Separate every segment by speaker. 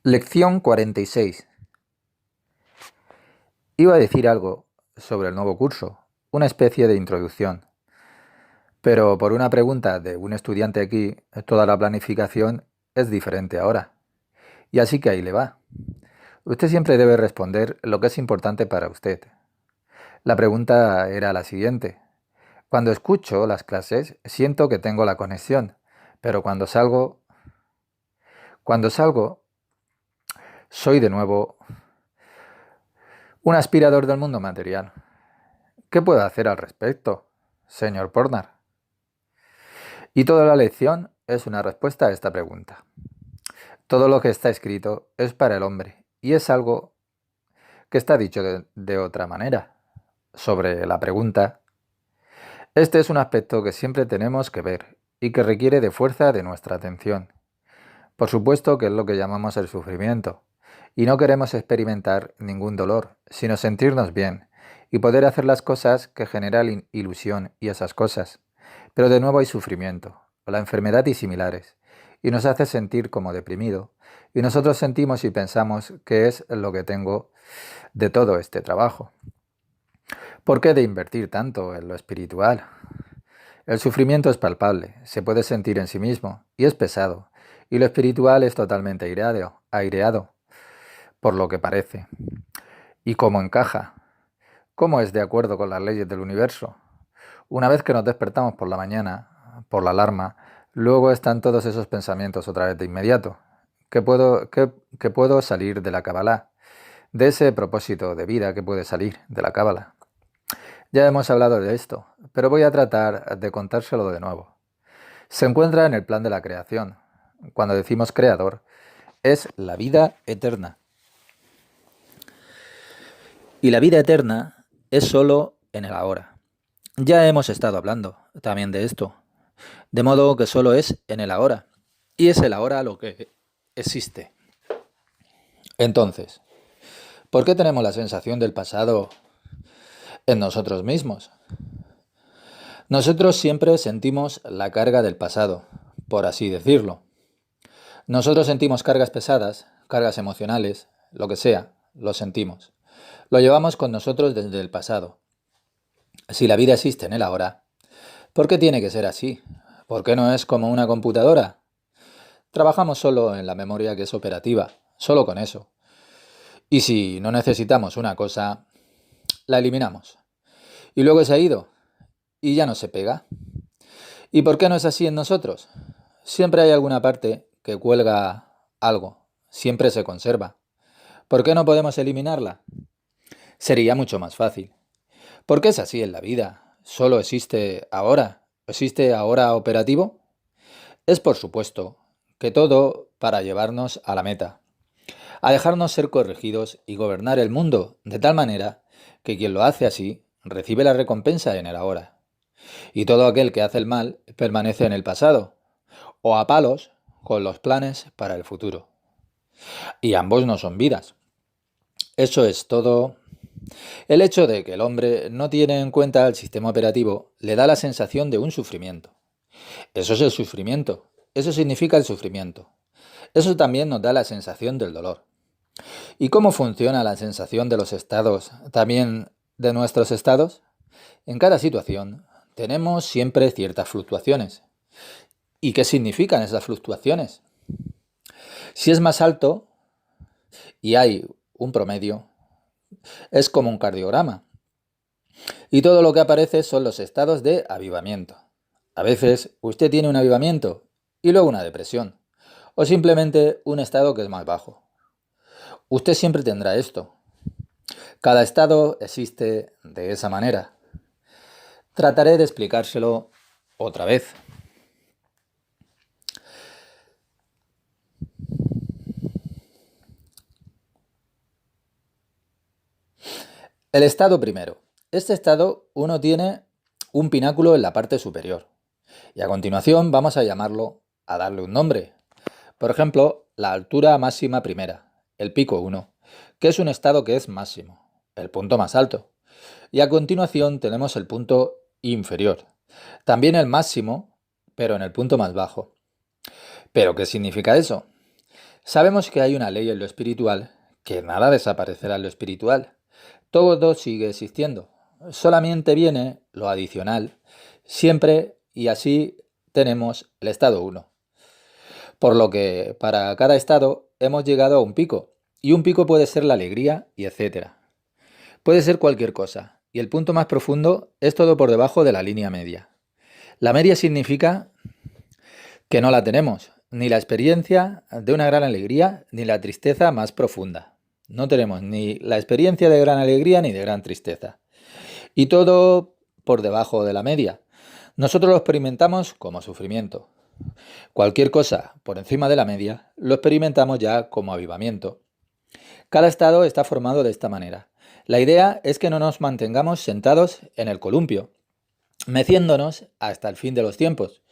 Speaker 1: Lección 46. Iba a decir algo sobre el nuevo curso, una especie de introducción, pero por una pregunta de un estudiante aquí, toda la planificación es diferente ahora. Y así que ahí le va. Usted siempre debe responder lo que es importante para usted. La pregunta era la siguiente. Cuando escucho las clases, siento que tengo la conexión, pero cuando salgo, soy de nuevo un aspirador del mundo material. ¿Qué puedo hacer al respecto, señor Pornar? Y toda la lección es una respuesta a esta pregunta. Todo lo que está escrito es para el hombre y es algo que está dicho de otra manera. Sobre la pregunta, este es un aspecto que siempre tenemos que ver y que requiere de fuerza de nuestra atención. Por supuesto que es lo que llamamos el sufrimiento, y no queremos experimentar ningún dolor, sino sentirnos bien y poder hacer las cosas que generan ilusión y esas cosas. Pero de nuevo hay sufrimiento, o la enfermedad y similares, y nos hace sentir como deprimido, y nosotros sentimos y pensamos que es lo que tengo de todo este trabajo. ¿Por qué de invertir tanto en lo espiritual? El sufrimiento es palpable, se puede sentir en sí mismo, y es pesado, y lo espiritual es totalmente aireado, por lo que parece. ¿Y cómo encaja? ¿Cómo es de acuerdo con las leyes del universo? Una vez que nos despertamos por la mañana, por la alarma, luego están todos esos pensamientos otra vez de inmediato. ¿Que puedo salir de la Kabbalah? De ese propósito de vida que puede salir de la Kabbalah. Ya hemos hablado de esto, pero voy a tratar de contárselo de nuevo. Se encuentra en el plan de la creación. Cuando decimos creador, es la vida eterna. Y la vida eterna es solo en el ahora. Ya hemos estado hablando también de esto, de modo que solo es en el ahora. Y es el ahora lo que existe. Entonces, ¿por qué tenemos la sensación del pasado en nosotros mismos? Nosotros siempre sentimos la carga del pasado, por así decirlo. Nosotros sentimos cargas pesadas, cargas emocionales, lo que sea, lo sentimos. Lo llevamos con nosotros desde el pasado. Si la vida existe en el ahora, ¿por qué tiene que ser así? ¿Por qué no es como una computadora? Trabajamos solo en la memoria que es operativa, solo con eso. Y si no necesitamos una cosa, la eliminamos. Y luego se ha ido y ya no se pega. ¿Y por qué no es así en nosotros? Siempre hay alguna parte que cuelga algo, siempre se conserva. ¿Por qué no podemos eliminarla? Sería mucho más fácil. ¿Por qué es así en la vida? ¿Solo existe ahora? ¿Existe ahora operativo? Es por supuesto que todo para llevarnos a la meta, a dejarnos ser corregidos y gobernar el mundo de tal manera que quien lo hace así recibe la recompensa en el ahora. Y todo aquel que hace el mal permanece en el pasado, o a palos con los planes para el futuro. Y ambos no son vidas. Eso es todo. El hecho de que el hombre no tiene en cuenta el sistema operativo le da la sensación de un sufrimiento. Eso es el sufrimiento. Eso significa el sufrimiento. Eso también nos da la sensación del dolor. ¿Y cómo funciona la sensación de los estados, también de nuestros estados? En cada situación tenemos siempre ciertas fluctuaciones. ¿Y qué significan esas fluctuaciones? Si es más alto y hay un promedio, es como un cardiograma. Y todo lo que aparece son los estados de avivamiento. A veces usted tiene un avivamiento y luego una depresión, o simplemente un estado que es más bajo. Usted siempre tendrá esto. Cada estado existe de esa manera. Trataré de explicárselo otra vez. El estado primero. Este estado uno tiene un pináculo en la parte superior. Y a continuación vamos a llamarlo, a darle un nombre. Por ejemplo, la altura máxima primera, el pico 1, que es un estado que es máximo, el punto más alto. Y a continuación tenemos el punto inferior, también el máximo, pero en el punto más bajo. ¿Pero qué significa eso? Sabemos que hay una ley en lo espiritual, que nada desaparecerá en lo espiritual. Todo sigue existiendo. Solamente viene lo adicional, siempre, y así tenemos el estado 1. Por lo que para cada estado hemos llegado a un pico, y un pico puede ser la alegría y etcétera. Puede ser cualquier cosa, y el punto más profundo es todo por debajo de la línea media. La media significa que no la tenemos, ni la experiencia de una gran alegría, ni la tristeza más profunda. No tenemos ni la experiencia de gran alegría ni de gran tristeza. Y todo por debajo de la media. Nosotros lo experimentamos como sufrimiento. Cualquier cosa por encima de la media lo experimentamos ya como avivamiento. Cada estado está formado de esta manera. La idea es que no nos mantengamos sentados en el columpio, meciéndonos hasta el fin de los tiempos.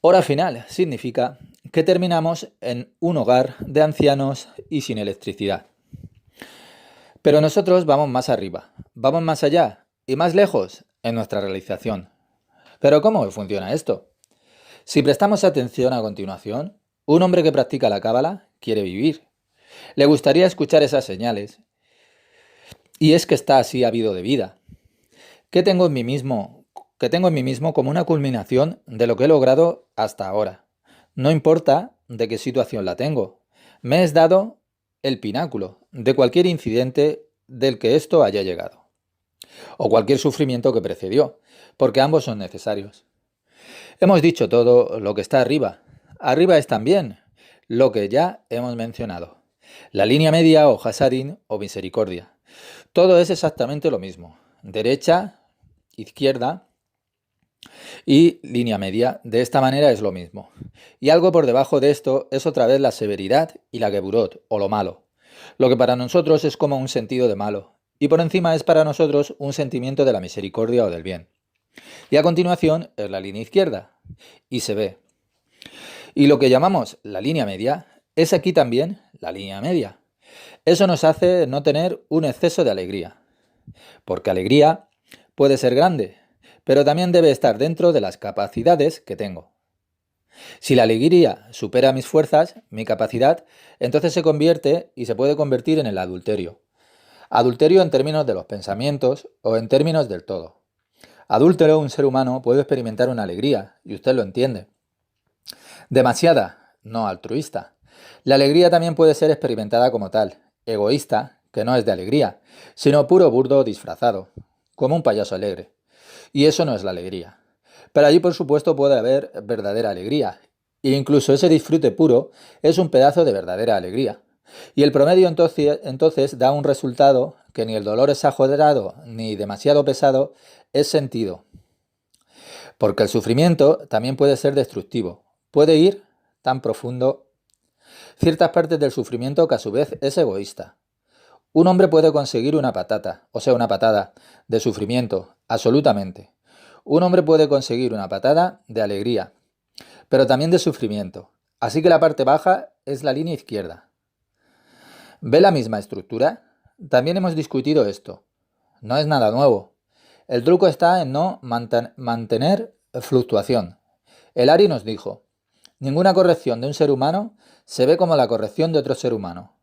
Speaker 1: Hora final significa que terminamos en un hogar de ancianos y sin electricidad. Pero nosotros vamos más arriba, vamos más allá y más lejos en nuestra realización. ¿Pero cómo funciona esto? Si prestamos atención a continuación, un hombre que practica la cábala quiere vivir. Le gustaría escuchar esas señales. Y es que está así habido de vida. Que tengo en mí mismo como una culminación de lo que he logrado hasta ahora. No importa de qué situación la tengo. Me es dado el pináculo de cualquier incidente del que esto haya llegado. O cualquier sufrimiento que precedió, porque ambos son necesarios. Hemos dicho todo lo que está arriba. Arriba es también lo que ya hemos mencionado. La línea media o hasadin o misericordia. Todo es exactamente lo mismo. Derecha, izquierda y línea media. De esta manera es lo mismo. Y algo por debajo de esto es otra vez la severidad y la geburot o lo malo. Lo que para nosotros es como un sentido de malo. Y por encima es para nosotros un sentimiento de la misericordia o del bien. Y a continuación es la línea izquierda. Y se ve. Y lo que llamamos la línea media es aquí también la línea media. Eso nos hace no tener un exceso de alegría. Porque alegría puede ser grande, pero también debe estar dentro de las capacidades que tengo. Si la alegría supera mis fuerzas, mi capacidad, entonces se convierte y se puede convertir en el adulterio. Adulterio en términos de los pensamientos o en términos del todo. Adúltero, un ser humano puede experimentar una alegría, y usted lo entiende. Demasiada, no altruista. La alegría también puede ser experimentada como tal, egoísta, que no es de alegría, sino puro burdo disfrazado, como un payaso alegre. Y eso no es la alegría. Pero allí, por supuesto, puede haber verdadera alegría. E incluso ese disfrute puro es un pedazo de verdadera alegría. Y el promedio entonces da un resultado que ni el dolor exagerado ni demasiado pesado es sentido. Porque el sufrimiento también puede ser destructivo. Puede ir tan profundo. Ciertas partes del sufrimiento que a su vez es egoísta. Un hombre puede conseguir una patata, o sea, una patada de sufrimiento, absolutamente. Un hombre puede conseguir una patada de alegría, pero también de sufrimiento. Así que la parte baja es la línea izquierda. ¿Ve la misma estructura? También hemos discutido esto. No es nada nuevo. El truco está en no mantener fluctuación. El Ari nos dijo, ninguna corrección de un ser humano se ve como la corrección de otro ser humano.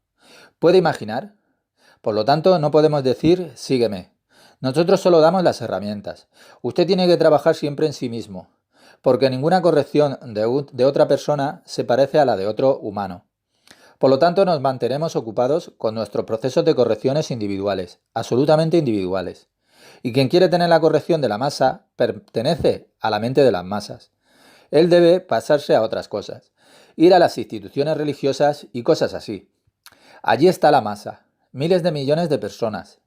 Speaker 1: ¿Puede imaginar? Por lo tanto, no podemos decir, sígueme. Nosotros solo damos las herramientas. Usted tiene que trabajar siempre en sí mismo, porque ninguna corrección de otra persona se parece a la de otro humano. Por lo tanto, nos mantenemos ocupados con nuestros procesos de correcciones individuales, absolutamente individuales. Y quien quiere tener la corrección de la masa pertenece a la mente de las masas. Él debe pasarse a otras cosas, ir a las instituciones religiosas y cosas así. Allí está la masa, miles de millones de personas.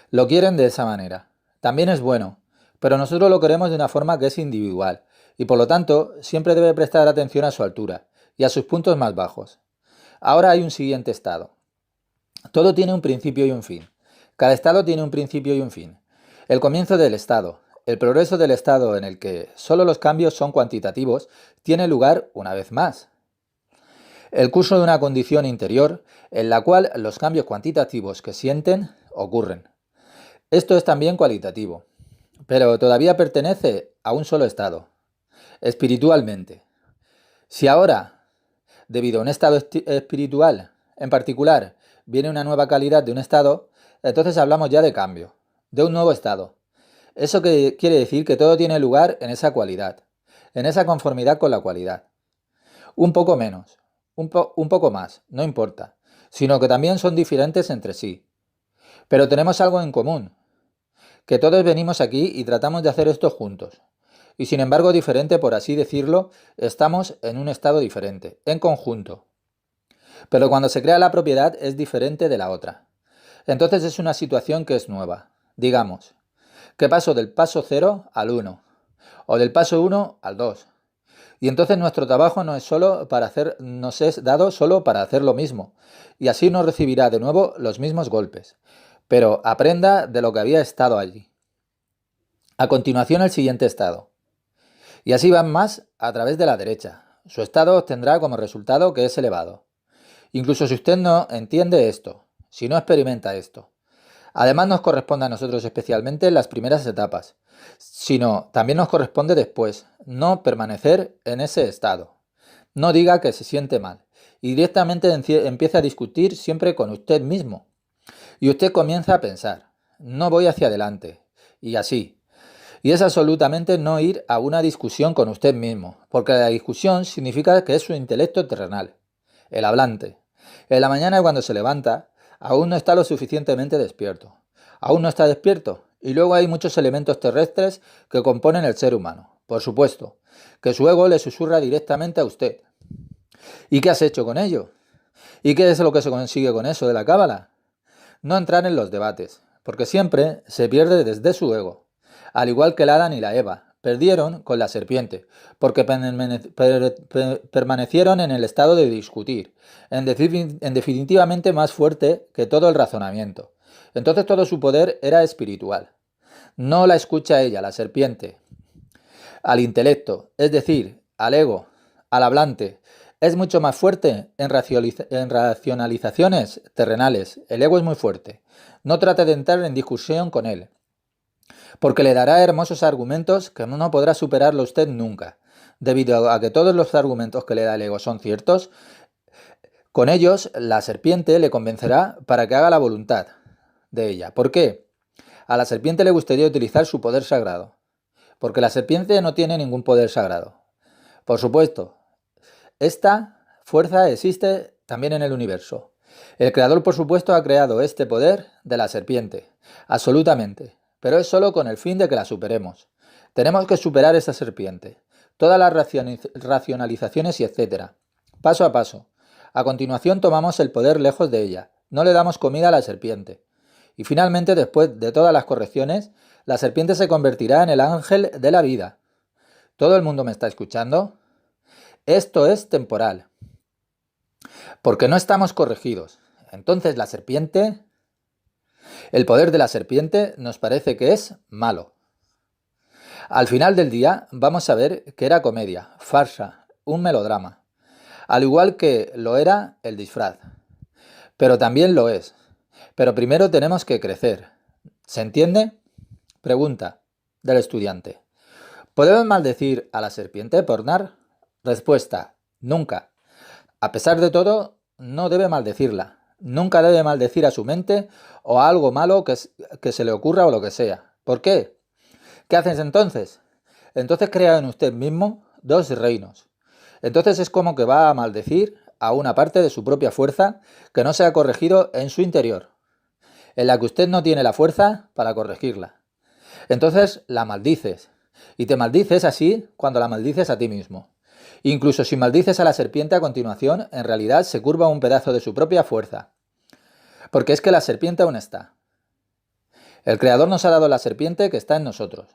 Speaker 1: Lo quieren de esa manera. También es bueno, pero nosotros lo queremos de una forma que es individual, y por lo tanto siempre debe prestar atención a su altura y a sus puntos más bajos. Ahora hay un siguiente estado. Todo tiene un principio y un fin. Cada estado tiene un principio y un fin. El comienzo del estado, el progreso del estado en el que solo los cambios son cuantitativos, tiene lugar una vez más. El curso de una condición interior en la cual los cambios cuantitativos que sienten ocurren. Esto es también cualitativo, pero todavía pertenece a un solo estado, espiritualmente. Si ahora debido a un estado espiritual en particular, viene una nueva calidad de un estado, entonces hablamos ya de cambio, de un nuevo estado. Eso que quiere decir que todo tiene lugar en esa cualidad, en esa conformidad con la cualidad. Un poco menos, un poco más, no importa, sino que también son diferentes entre sí. Pero tenemos algo en común, que todos venimos aquí y tratamos de hacer esto juntos. Y sin embargo, diferente, por así decirlo, estamos en un estado diferente, en conjunto. Pero cuando se crea la propiedad es diferente de la otra. Entonces es una situación que es nueva. Digamos, que paso del paso 0 al 1, o del paso 1 al 2. Y entonces nuestro trabajo no es solo para hacer, nos es dado solo para hacer lo mismo, y así no recibirá de nuevo los mismos golpes. Pero aprenda de lo que había estado allí. A continuación el siguiente estado. Y así van más a través de la derecha. Su estado obtendrá como resultado que es elevado. Incluso si usted no entiende esto, si no experimenta esto. Además nos corresponde a nosotros especialmente en las primeras etapas, sino también nos corresponde después, no permanecer en ese estado. No diga que se siente mal y directamente empieza a discutir siempre con usted mismo. Y usted comienza a pensar, no voy hacia adelante, y así. Y es absolutamente no ir a una discusión con usted mismo, porque la discusión significa que es su intelecto terrenal, el hablante. En la mañana cuando se levanta, aún no está lo suficientemente despierto. Aún no está despierto. Y luego hay muchos elementos terrestres que componen el ser humano. Por supuesto, que su ego le susurra directamente a usted. ¿Y qué has hecho con ello? ¿Y qué es lo que se consigue con eso de la cábala? No entrar en los debates, porque siempre se pierde desde su ego. Al igual que el Adán y la Eva, perdieron con la serpiente, porque permanecieron en el estado de discutir, en definitivamente más fuerte que todo el razonamiento. Entonces todo su poder era espiritual. No la escucha ella, la serpiente, al intelecto, es decir, al ego, al hablante. Es mucho más fuerte en racionalizaciones terrenales. El ego es muy fuerte. No trate de entrar en discusión con él, porque le dará hermosos argumentos que no podrá superarlo usted nunca. Debido a que todos los argumentos que le da el ego son ciertos, con ellos la serpiente le convencerá para que haga la voluntad de ella. ¿Por qué? A la serpiente le gustaría utilizar su poder sagrado, porque la serpiente no tiene ningún poder sagrado. Por supuesto, esta fuerza existe también en el universo. El creador, por supuesto, ha creado este poder de la serpiente, absolutamente, pero es solo con el fin de que la superemos. Tenemos que superar esta serpiente, todas las racionalizaciones y etcétera, paso a paso. A continuación tomamos el poder lejos de ella, no le damos comida a la serpiente. Y finalmente, después de todas las correcciones, la serpiente se convertirá en el ángel de la vida. ¿Todo el mundo me está escuchando? Esto es temporal, porque no estamos corregidos. Entonces la serpiente, el poder de la serpiente nos parece que es malo. Al final del día vamos a ver que era comedia, farsa, un melodrama, al igual que lo era el disfraz. Pero también lo es. Pero primero tenemos que crecer. ¿Se entiende? Pregunta del estudiante. ¿Podemos maldecir a la serpiente por nar? Respuesta, nunca. A pesar de todo, no debe maldecirla. Nunca debe maldecir a su mente o a algo malo que se le ocurra o lo que sea. ¿Por qué? ¿Qué haces entonces? Entonces crea en usted mismo dos reinos. Entonces es como que va a maldecir a una parte de su propia fuerza que no se ha corregido en su interior, en la que usted no tiene la fuerza para corregirla. Entonces la maldices. Y te maldices así cuando la maldices a ti mismo. Incluso si maldices a la serpiente a continuación, en realidad se curva un pedazo de su propia fuerza. Porque es que la serpiente aún está. El Creador nos ha dado la serpiente que está en nosotros.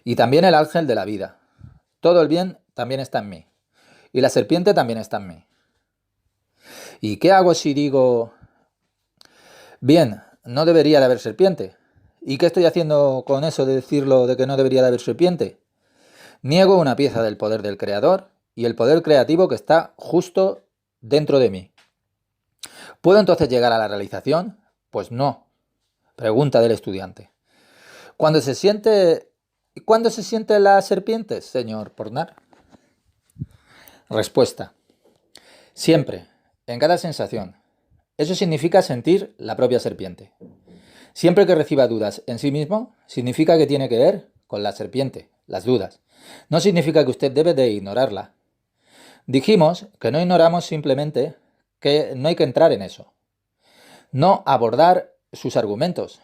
Speaker 1: Y también el ángel de la vida. Todo el bien también está en mí. Y la serpiente también está en mí. ¿Y qué hago si digo, bien, no debería de haber serpiente? ¿Y qué estoy haciendo con eso de decirlo de que no debería de haber serpiente? Niego una pieza del poder del Creador y el poder creativo que está justo dentro de mí. ¿Puedo entonces llegar a la realización? Pues no. Pregunta del estudiante. ¿Cuándo se siente la serpiente, señor Pornar? Respuesta. Siempre, en cada sensación. Eso significa sentir la propia serpiente. Siempre que reciba dudas en sí mismo, significa que tiene que ver con la serpiente, las dudas. No significa que usted debe de ignorarla. Dijimos que no ignoramos simplemente que no hay que entrar en eso. No abordar sus argumentos,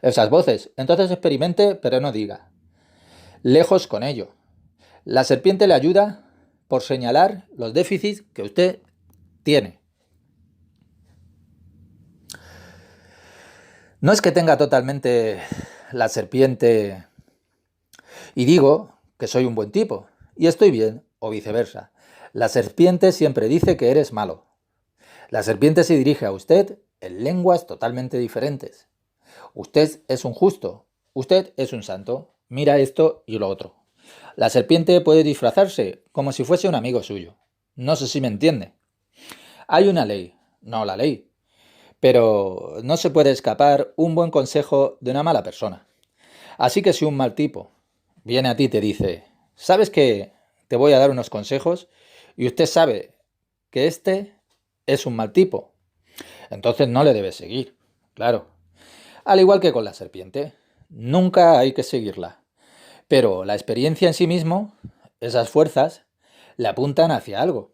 Speaker 1: esas voces. Entonces experimente, pero no diga. Lejos con ello. La serpiente le ayuda por señalar los déficits que usted tiene. No es que tenga totalmente la serpiente y digo que soy un buen tipo y estoy bien, o viceversa. La serpiente siempre dice que eres malo. La serpiente se dirige a usted en lenguas totalmente diferentes. Usted es un justo, usted es un santo, mira esto y lo otro. La serpiente puede disfrazarse como si fuese un amigo suyo. No sé si me entiende. Hay una ley, no la ley, pero no se puede escapar un buen consejo de una mala persona. Así que si un mal tipo viene a ti y te dice, ¿sabes que te voy a dar unos consejos? Y usted sabe que este es un mal tipo, entonces no le debe seguir, claro. Al igual que con la serpiente, nunca hay que seguirla. Pero la experiencia en sí mismo, esas fuerzas, le apuntan hacia algo.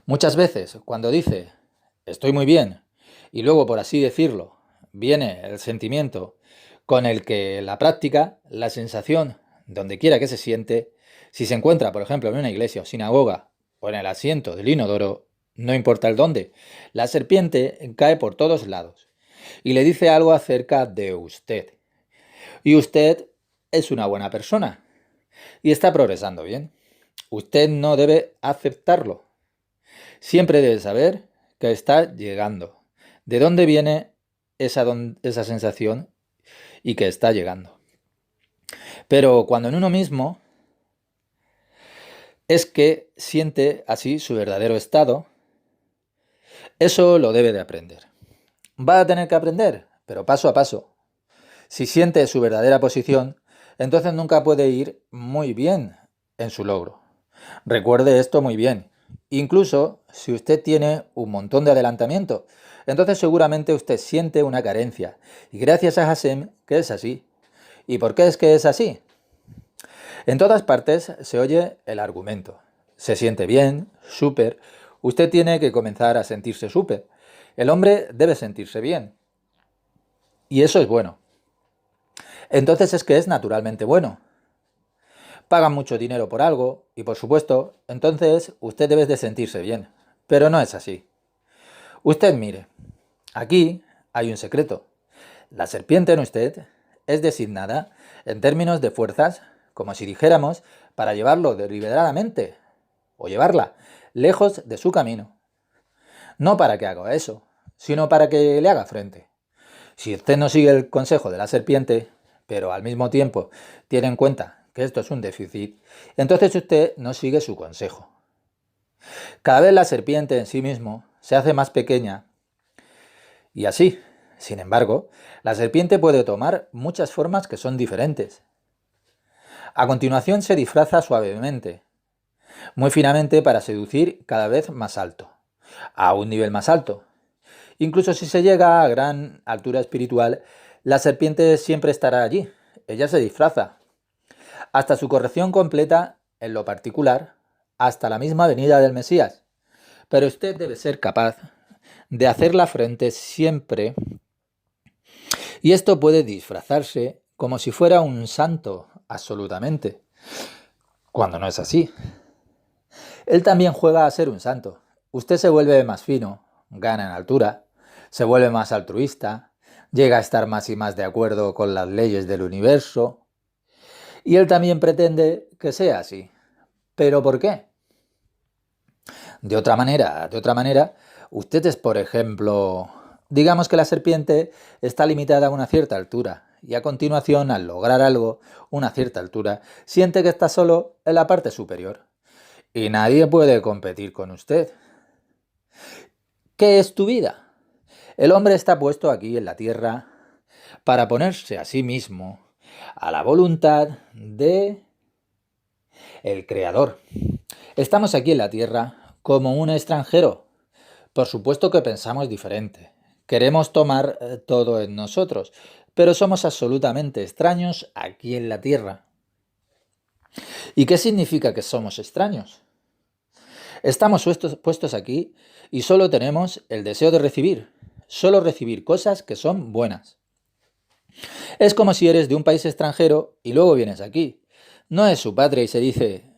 Speaker 1: Muchas veces, cuando dice, estoy muy bien, y luego, por así decirlo, viene el sentimiento con el que la práctica, la sensación, donde quiera que se siente, si se encuentra, por ejemplo, en una iglesia o sinagoga, o en el asiento del inodoro, no importa el dónde, la serpiente cae por todos lados y le dice algo acerca de usted. Y usted es una buena persona y está progresando bien. Usted no debe aceptarlo. Siempre debe saber que está llegando. ¿De dónde viene esa sensación y que está llegando? Pero cuando en uno mismo es que siente así su verdadero estado, eso lo debe de aprender. Va a tener que aprender, pero paso a paso. Si siente su verdadera posición, entonces nunca puede ir muy bien en su logro. Recuerde esto muy bien. Incluso si usted tiene un montón de adelantamiento, entonces seguramente usted siente una carencia. Y gracias a Hashem que es así. ¿Y por qué es que es así? En todas partes se oye el argumento. Se siente bien, súper. Usted tiene que comenzar a sentirse súper. El hombre debe sentirse bien. Y eso es bueno. Entonces es que es naturalmente bueno. Pagan mucho dinero por algo y por supuesto, entonces usted debe de sentirse bien. Pero no es así. Usted mire, aquí hay un secreto. La serpiente en usted es designada en términos de fuerzas, como si dijéramos, para llevarlo deliberadamente o llevarla lejos de su camino. No para que haga eso, sino para que le haga frente. Si usted no sigue el consejo de la serpiente, pero al mismo tiempo tiene en cuenta que esto es un déficit, entonces usted no sigue su consejo. Cada vez la serpiente en sí mismo se hace más pequeña y así, sin embargo, la serpiente puede tomar muchas formas que son diferentes. A continuación se disfraza suavemente, muy finamente para seducir cada vez más alto, a un nivel más alto. Incluso si se llega a gran altura espiritual, la serpiente siempre estará allí. Ella se disfraza, hasta su corrección completa en lo particular, hasta la misma venida del Mesías. Pero usted debe ser capaz de hacerla frente siempre, y esto puede disfrazarse como si fuera un santo, absolutamente, cuando no es así. Él también juega a ser un santo. Usted se vuelve más fino, gana en altura, se vuelve más altruista, llega a estar más y más de acuerdo con las leyes del universo, y él también pretende que sea así. ¿Pero por qué? De otra manera, usted es, por ejemplo, digamos que la serpiente está limitada a una cierta altura y a continuación, al lograr algo, una cierta altura, siente que está solo en la parte superior y nadie puede competir con usted. ¿Qué es tu vida? El hombre está puesto aquí en la tierra para ponerse a sí mismo a la voluntad de el Creador. Estamos aquí en la tierra como un extranjero? Por supuesto que pensamos diferente. Queremos tomar todo en nosotros, pero somos absolutamente extraños aquí en la Tierra. ¿Y qué significa que somos extraños? Estamos puestos aquí y solo tenemos el deseo de recibir, solo recibir cosas que son buenas. Es como si eres de un país extranjero y luego vienes aquí. No es su patria y se dice,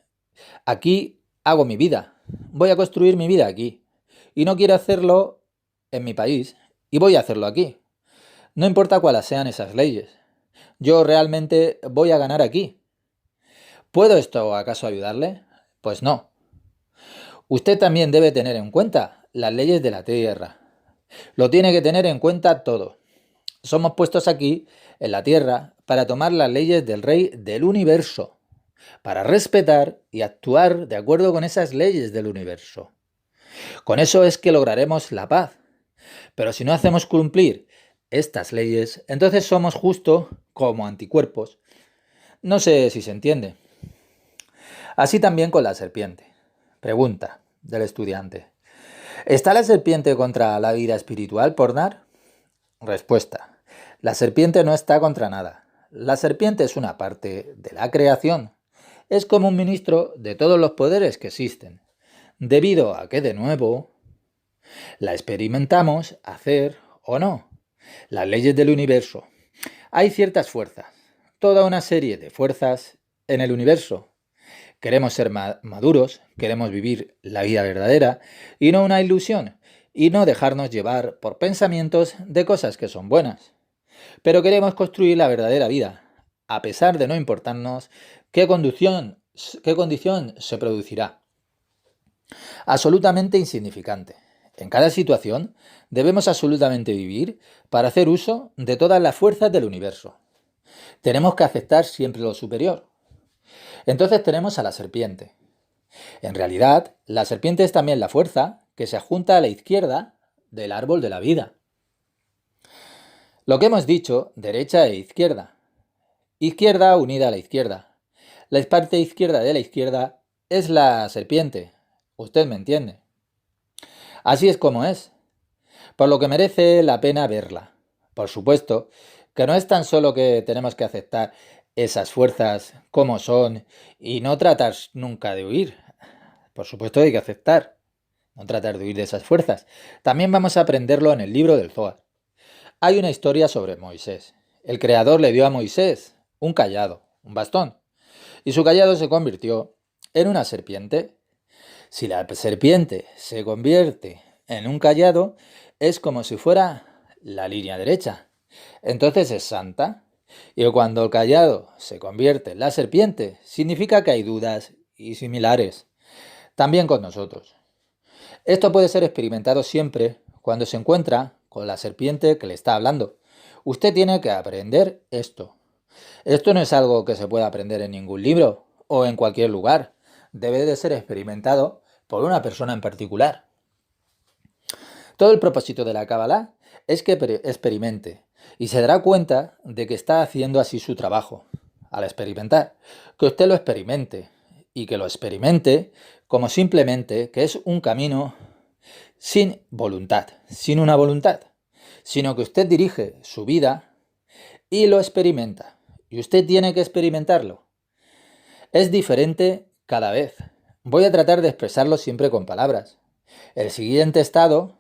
Speaker 1: aquí hago mi vida, voy a construir mi vida aquí. Y no quiero hacerlo en mi país y voy a hacerlo aquí. No importa cuáles sean esas leyes. Yo realmente voy a ganar aquí. ¿Puedo esto acaso ayudarle? Pues no. Usted también debe tener en cuenta las leyes de la Tierra. Lo tiene que tener en cuenta todo. Somos puestos aquí, en la Tierra, para tomar las leyes del Rey del Universo, para respetar y actuar de acuerdo con esas leyes del universo. Con eso es que lograremos la paz. Pero si no hacemos cumplir estas leyes, entonces somos justo como anticuerpos. No sé si se entiende. Así también con la serpiente. Pregunta del estudiante. ¿Está la serpiente contra la vida espiritual por dar? Respuesta. La serpiente no está contra nada. La serpiente es una parte de la creación. Es como un ministro de todos los poderes que existen. Debido a que, de nuevo, la experimentamos hacer o no. Las leyes del universo. Hay ciertas fuerzas, toda una serie de fuerzas en el universo. Queremos ser maduros, queremos vivir la vida verdadera y no una ilusión, y no dejarnos llevar por pensamientos de cosas que son buenas. Pero queremos construir la verdadera vida, a pesar de no importarnos qué condición se producirá. Absolutamente insignificante. En cada situación debemos absolutamente vivir para hacer uso de todas las fuerzas del universo. Tenemos que aceptar siempre lo superior. Entonces tenemos a la serpiente. En realidad, la serpiente es también la fuerza que se adjunta a la izquierda del árbol de la vida. Lo que hemos dicho, derecha e izquierda. Izquierda unida a la izquierda. La parte izquierda de la izquierda es la serpiente. Usted me entiende. Así es como es. Por lo que merece la pena verla. Por supuesto, que no es tan solo que tenemos que aceptar esas fuerzas como son y no tratar nunca de huir. Por supuesto hay que aceptar, no tratar de huir de esas fuerzas. También vamos a aprenderlo en el libro del Zohar. Hay una historia sobre Moisés. El Creador le dio a Moisés un cayado, un bastón, y su cayado se convirtió en una serpiente. Si la serpiente se convierte en un cayado, es como si fuera la línea derecha. Entonces es santa. Y cuando el cayado se convierte en la serpiente, significa que hay dudas y similares. También con nosotros. Esto puede ser experimentado siempre cuando se encuentra con la serpiente que le está hablando. Usted tiene que aprender esto. Esto no es algo que se pueda aprender en ningún libro o en cualquier lugar. Debe de ser experimentado por una persona en particular. Todo el propósito de la Kabbalah es que experimente y se dará cuenta de que está haciendo así su trabajo. Al experimentar, que usted lo experimente y que lo experimente como simplemente que es un camino sin voluntad, sin una voluntad, sino que usted dirige su vida y lo experimenta. Y usted tiene que experimentarlo. Es diferente cada vez. Voy a tratar de expresarlo siempre con palabras. El siguiente estado,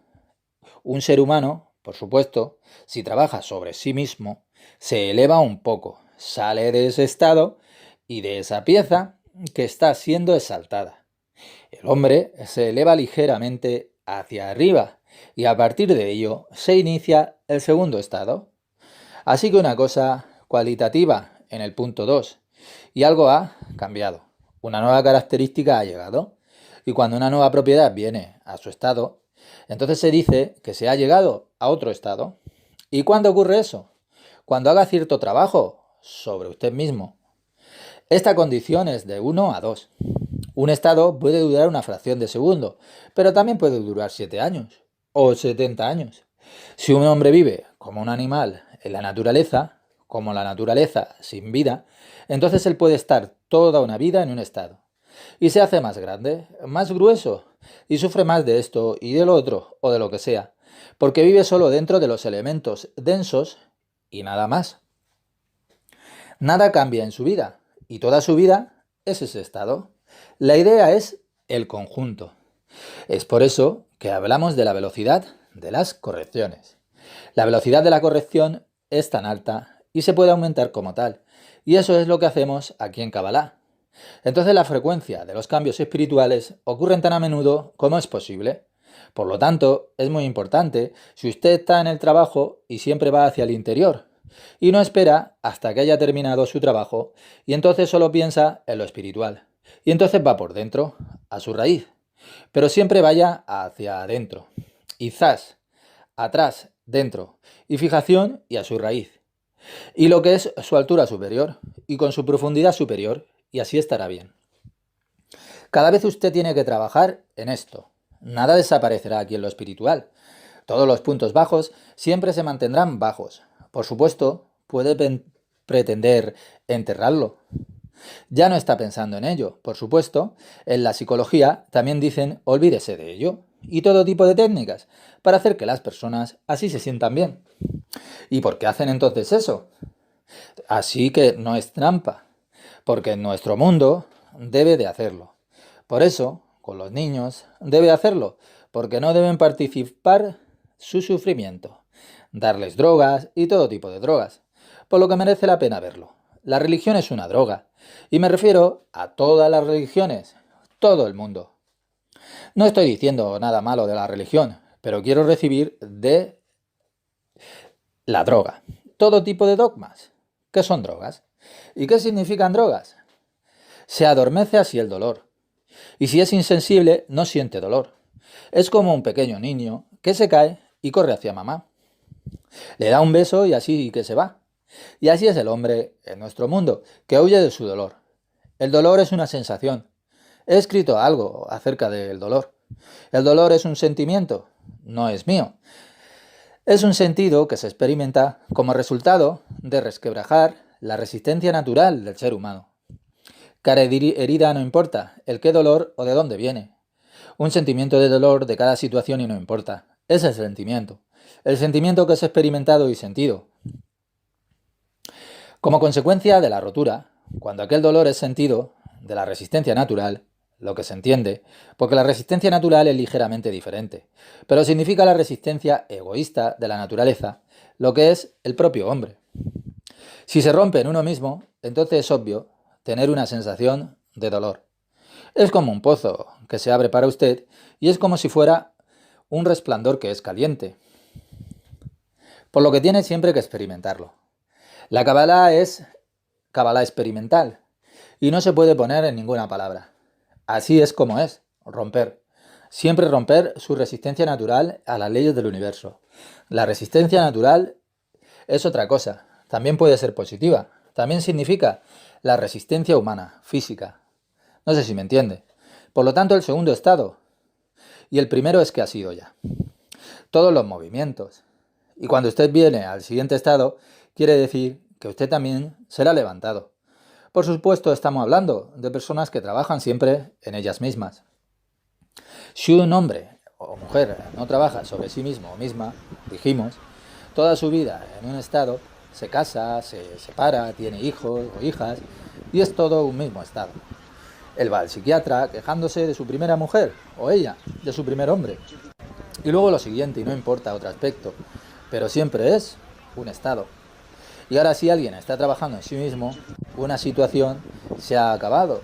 Speaker 1: un ser humano, por supuesto, si trabaja sobre sí mismo, se eleva un poco, sale de ese estado y de esa pieza que está siendo exaltada. El hombre se eleva ligeramente hacia arriba y a partir de ello se inicia el segundo estado. Así que una cosa cualitativa en el punto 2 y algo ha cambiado. Una nueva característica ha llegado y cuando una nueva propiedad viene a su estado, entonces se dice que se ha llegado a otro estado. ¿Y cuándo ocurre eso? Cuando haga cierto trabajo sobre usted mismo. Esta condición es de 1 a 2. Un estado puede durar una fracción de segundo, pero también puede durar 7 años o 70 años. Si un hombre vive como un animal en la naturaleza, como la naturaleza sin vida, entonces él puede estar toda una vida en un estado. Y se hace más grande, más grueso, y sufre más de esto y de lo otro o de lo que sea, porque vive solo dentro de los elementos densos y nada más. Nada cambia en su vida y toda su vida es ese estado. La idea es el conjunto. Es por eso que hablamos de la velocidad de las correcciones. La velocidad de la corrección es tan alta y se puede aumentar como tal. Y eso es lo que hacemos aquí en Kabbalah. Entonces la frecuencia de los cambios espirituales ocurren tan a menudo como es posible. Por lo tanto, es muy importante si usted está en el trabajo y siempre va hacia el interior y no espera hasta que haya terminado su trabajo y entonces solo piensa en lo espiritual. Y entonces va por dentro, a su raíz. Pero siempre vaya hacia adentro. Y zas, atrás, dentro. Y fijación y a su raíz. Y lo que es su altura superior y con su profundidad superior, y así estará bien. Cada vez usted tiene que trabajar en esto. Nada desaparecerá aquí en lo espiritual. Todos los puntos bajos siempre se mantendrán bajos. Por supuesto, puede pretender enterrarlo. Ya no está pensando en ello, por supuesto. En la psicología también dicen olvídese de ello. Y todo tipo de técnicas para hacer que las personas así se sientan bien. ¿Y por qué hacen entonces eso? Así que no es trampa, porque en nuestro mundo debe de hacerlo. Por eso, con los niños debe hacerlo, porque no deben participar su sufrimiento, darles drogas y todo tipo de drogas, por lo que merece la pena verlo. La religión es una droga, y me refiero a todas las religiones, todo el mundo. No estoy diciendo nada malo de la religión, pero quiero recibir de la droga. Todo tipo de dogmas. ¿Qué son drogas? ¿Y qué significan drogas? Se adormece así el dolor. Y si es insensible, no siente dolor. Es como un pequeño niño que se cae y corre hacia mamá. Le da un beso y así que se va. Y así es el hombre en nuestro mundo, que huye de su dolor. El dolor es una sensación. He escrito algo acerca del dolor. El dolor es un sentimiento, no es mío. Es un sentido que se experimenta como resultado de resquebrajar la resistencia natural del ser humano. Cada herida no importa, el qué dolor o de dónde viene. Un sentimiento de dolor de cada situación y no importa. Es el sentimiento. El sentimiento que es experimentado y sentido. Como consecuencia de la rotura, cuando aquel dolor es sentido, de la resistencia natural, lo que se entiende, porque la resistencia natural es ligeramente diferente, pero significa la resistencia egoísta de la naturaleza, lo que es el propio hombre. Si se rompe en uno mismo, entonces es obvio tener una sensación de dolor. Es como un pozo que se abre para usted y es como si fuera un resplandor que es caliente, por lo que tiene siempre que experimentarlo. La Kabbalah es Kabbalah experimental y no se puede poner en ninguna palabra. Así es como es, romper. Siempre romper su resistencia natural a las leyes del universo. La resistencia natural es otra cosa, también puede ser positiva. También significa la resistencia humana, física. No sé si me entiende. Por lo tanto, el segundo estado. Y el primero es que ha sido ya. Todos los movimientos. Y cuando usted viene al siguiente estado, quiere decir que usted también será levantado. Por supuesto, estamos hablando de personas que trabajan siempre en ellas mismas. Si un hombre o mujer no trabaja sobre sí mismo o misma, dijimos, toda su vida en un estado, se casa, se separa, tiene hijos o hijas, y es todo un mismo estado. Él va al psiquiatra quejándose de su primera mujer, o ella, de su primer hombre. Y luego lo siguiente, y no importa otro aspecto, pero siempre es un estado. Y ahora si alguien está trabajando en sí mismo, una situación se ha acabado.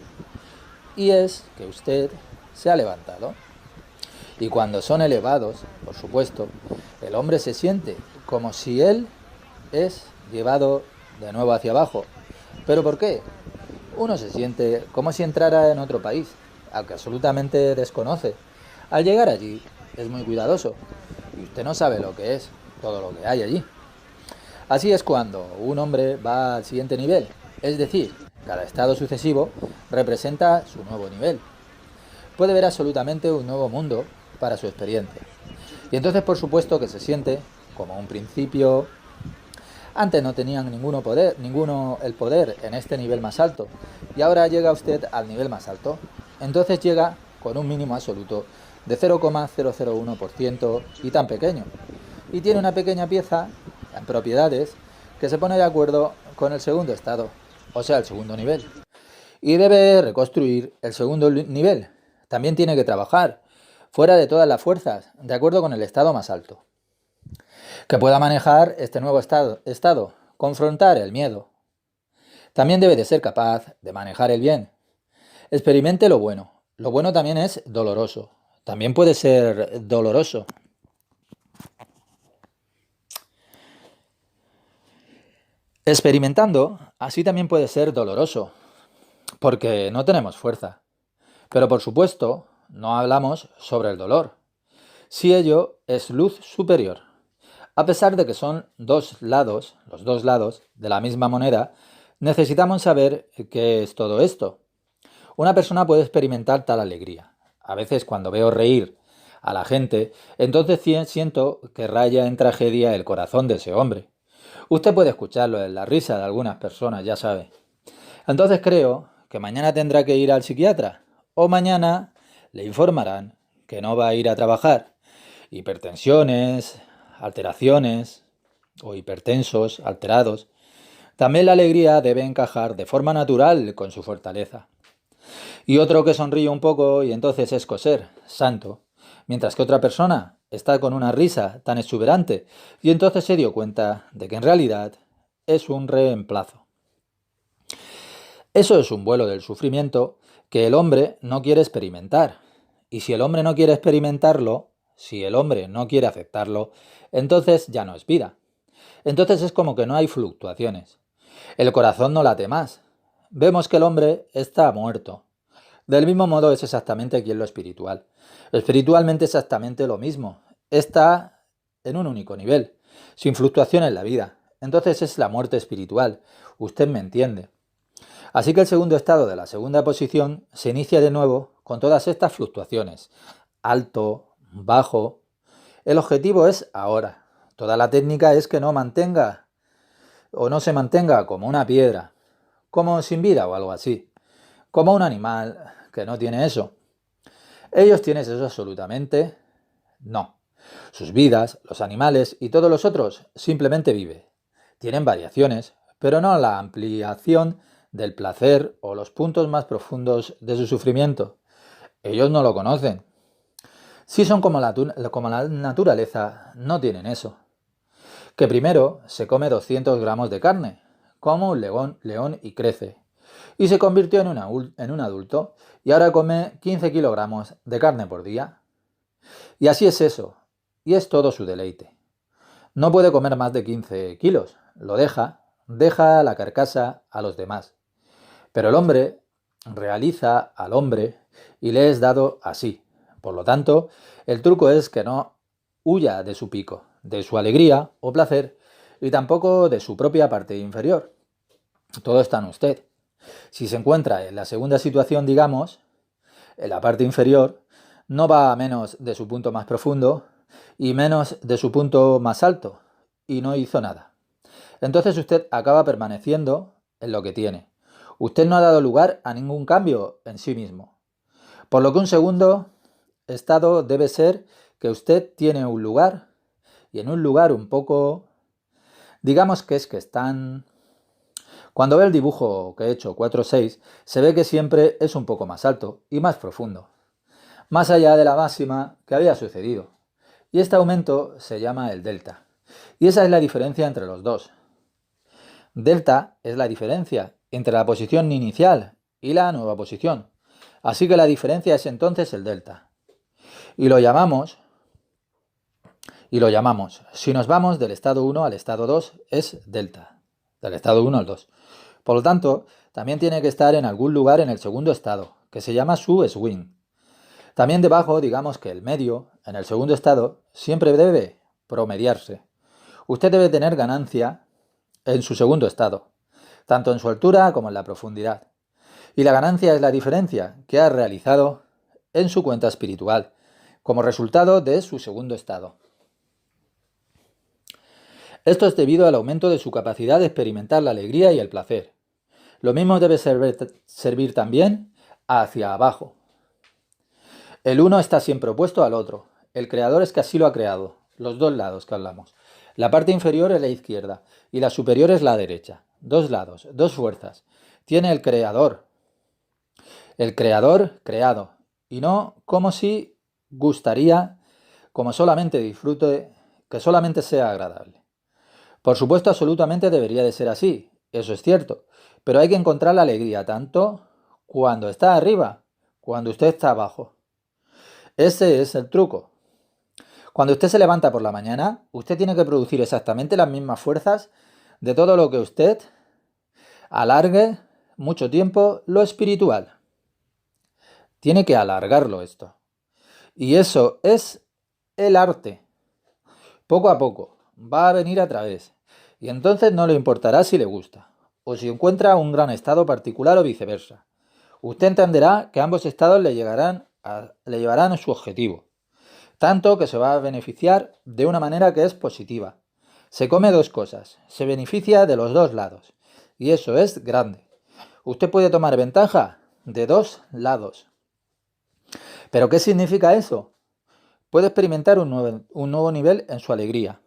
Speaker 1: Y es que usted se ha levantado. Y cuando son elevados, por supuesto, el hombre se siente como si él es llevado de nuevo hacia abajo. ¿Pero por qué? Uno se siente como si entrara en otro país, al que absolutamente desconoce. Al llegar allí es muy cuidadoso y usted no sabe lo que es, todo lo que hay allí. Así es cuando un hombre va al siguiente nivel, es decir, cada estado sucesivo representa su nuevo nivel. Puede ver absolutamente un nuevo mundo para su experiencia. Y entonces por supuesto que se siente como un principio. Antes no tenían ninguno el poder en este nivel más alto y ahora llega usted al nivel más alto. Entonces llega con un mínimo absoluto de 0,001% y tan pequeño. Y tiene una pequeña pieza en propiedades que se pone de acuerdo con el segundo estado, o sea, el segundo nivel. Y debe reconstruir el segundo nivel. También tiene que trabajar fuera de todas las fuerzas, de acuerdo con el estado más alto. Que pueda manejar este nuevo estado, confrontar el miedo. También debe de ser capaz de manejar el bien. Experimente lo bueno. Lo bueno también es doloroso. También puede ser doloroso. Experimentando, así también puede ser doloroso, porque no tenemos fuerza. Pero por supuesto, no hablamos sobre el dolor, si ello es luz superior. A pesar de que son los dos lados de la misma moneda, necesitamos saber qué es todo esto. Una persona puede experimentar tal alegría. A veces cuando veo reír a la gente, entonces siento que raya en tragedia el corazón de ese hombre. Usted puede escucharlo en la risa de algunas personas, ya sabe. Entonces creo que mañana tendrá que ir al psiquiatra o mañana le informarán que no va a ir a trabajar. Hipertensiones, alteraciones o hipertensos, alterados. También la alegría debe encajar de forma natural con su fortaleza. Y otro que sonríe un poco y entonces es coser, santo, mientras que otra persona está con una risa tan exuberante y entonces se dio cuenta de que en realidad es un reemplazo. Eso es un vuelo del sufrimiento que el hombre no quiere experimentar. Y si el hombre no quiere experimentarlo, si el hombre no quiere aceptarlo, entonces ya no es vida. Entonces es como que no hay fluctuaciones. El corazón no late más. Vemos que el hombre está muerto. Del mismo modo es exactamente aquí en lo espiritual. Espiritualmente exactamente lo mismo. Está en un único nivel, sin fluctuación en la vida. Entonces es la muerte espiritual. Usted me entiende. Así que el segundo estado de la segunda posición se inicia de nuevo con todas estas fluctuaciones. Alto, bajo. El objetivo es ahora. Toda la técnica es que no mantenga o no se mantenga como una piedra, como sin vida o algo así, como un animal que no tiene eso. ¿Ellos tienen eso absolutamente? No. Sus vidas, los animales y todos los otros simplemente viven. Tienen variaciones, pero no la ampliación del placer o los puntos más profundos de su sufrimiento. Ellos no lo conocen. Si son como la naturaleza, no tienen eso. Que primero se come 200 gramos de carne, como un león y crece. Y se convirtió en un adulto y ahora come 15 kilogramos de carne por día. Y así es eso, y es todo su deleite. No puede comer más de 15 kilos, lo deja la carcasa a los demás. Pero el hombre realiza al hombre y le es dado así. Por lo tanto, el truco es que no huya de su pico, de su alegría o placer, y tampoco de su propia parte inferior. Todo está en usted. Si se encuentra en la segunda situación, digamos, en la parte inferior, no va a menos de su punto más profundo y menos de su punto más alto, y no hizo nada. Entonces usted acaba permaneciendo en lo que tiene. Usted no ha dado lugar a ningún cambio en sí mismo. Por lo que un segundo estado debe ser que usted tiene un lugar, y en un lugar un poco, digamos que están. Cuando ve el dibujo que he hecho 4-6, se ve que siempre es un poco más alto y más profundo, más allá de la máxima que había sucedido. Y este aumento se llama el delta. Y esa es la diferencia entre los dos. Delta es la diferencia entre la posición inicial y la nueva posición. Así que la diferencia es entonces el delta. Y lo llamamos, si nos vamos del estado 1 al estado 2, es delta. Del estado 1 al 2. Por lo tanto, también tiene que estar en algún lugar en el segundo estado, que se llama su swing. También debajo, digamos que el medio, en el segundo estado, siempre debe promediarse. Usted debe tener ganancia en su segundo estado, tanto en su altura como en la profundidad. Y la ganancia es la diferencia que ha realizado en su cuenta espiritual, como resultado de su segundo estado. Esto es debido al aumento de su capacidad de experimentar la alegría y el placer. Lo mismo debe servir también hacia abajo. El uno está siempre opuesto al otro. El creador es que así lo ha creado. Los dos lados que hablamos. La parte inferior es la izquierda y la superior es la derecha. Dos lados, dos fuerzas. Tiene el creador. El creador creado. Y no como si gustaría, como solamente disfrute, que solamente sea agradable. Por supuesto, absolutamente debería de ser así. Eso es cierto. Pero hay que encontrar la alegría tanto cuando está arriba, cuando usted está abajo. Ese es el truco. Cuando usted se levanta por la mañana, usted tiene que producir exactamente las mismas fuerzas de todo lo que usted alargue mucho tiempo lo espiritual. Tiene que alargarlo esto. Y eso es el arte. Poco a poco va a venir a través. Y entonces no le importará si le gusta o si encuentra un gran estado particular o viceversa. Usted entenderá que ambos estados le llevarán a su objetivo. Tanto que se va a beneficiar de una manera que es positiva. Se come dos cosas, se beneficia de los dos lados. Y eso es grande. Usted puede tomar ventaja de dos lados. ¿Pero qué significa eso? Puede experimentar un nuevo nivel en su alegría.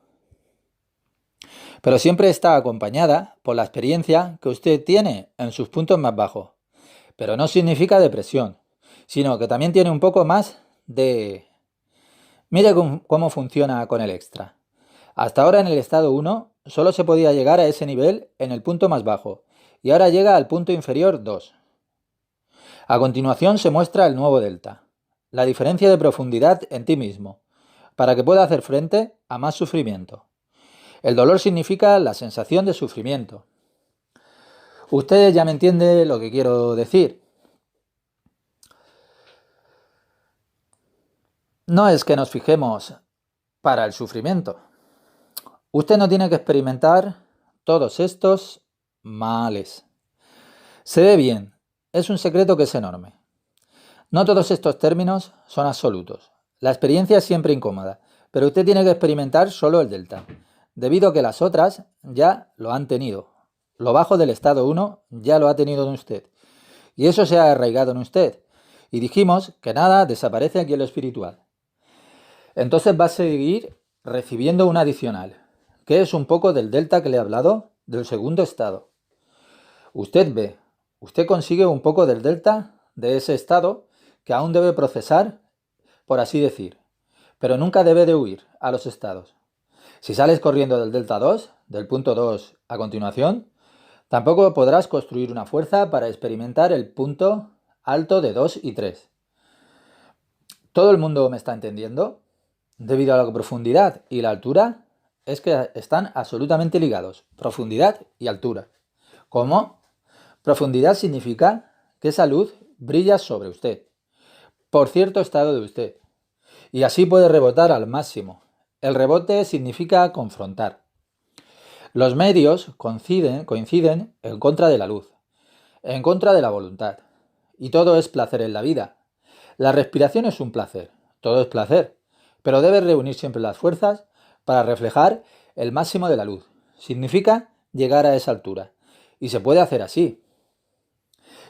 Speaker 1: Pero siempre está acompañada por la experiencia que usted tiene en sus puntos más bajos. Pero no significa depresión, sino que también tiene un poco más de... Mire cómo funciona con el extra. Hasta ahora en el estado 1 solo se podía llegar a ese nivel en el punto más bajo, y ahora llega al punto inferior 2. A continuación se muestra el nuevo delta, la diferencia de profundidad en ti mismo, para que pueda hacer frente a más sufrimiento. El dolor significa la sensación de sufrimiento. Usted ya me entiende lo que quiero decir. No es que nos fijemos para el sufrimiento. Usted no tiene que experimentar todos estos males. Se ve bien, es un secreto que es enorme. No todos estos términos son absolutos. La experiencia es siempre incómoda, pero usted tiene que experimentar solo el delta, debido a que las otras ya lo han tenido. Lo bajo del estado 1 ya lo ha tenido en usted, y eso se ha arraigado en usted. Y dijimos que nada desaparece aquí en lo espiritual. Entonces va a seguir recibiendo un adicional, que es un poco del delta que le he hablado, del segundo estado. Usted consigue un poco del delta de ese estado que aún debe procesar, por así decir, pero nunca debe de huir a los estados. Si sales corriendo del delta 2, del punto 2 a continuación, tampoco podrás construir una fuerza para experimentar el punto alto de 2 y 3. ¿Todo el mundo me está entendiendo? Debido a la profundidad y la altura, es que están absolutamente ligados, profundidad y altura. ¿Cómo? Profundidad significa que esa luz brilla sobre usted, por cierto estado de usted, y así puede rebotar al máximo. El rebote significa confrontar. Los medios coinciden en contra de la luz, en contra de la voluntad, y todo es placer en la vida. La respiración es un placer, todo es placer, pero debe reunir siempre las fuerzas para reflejar el máximo de la luz. Significa llegar a esa altura, y se puede hacer así.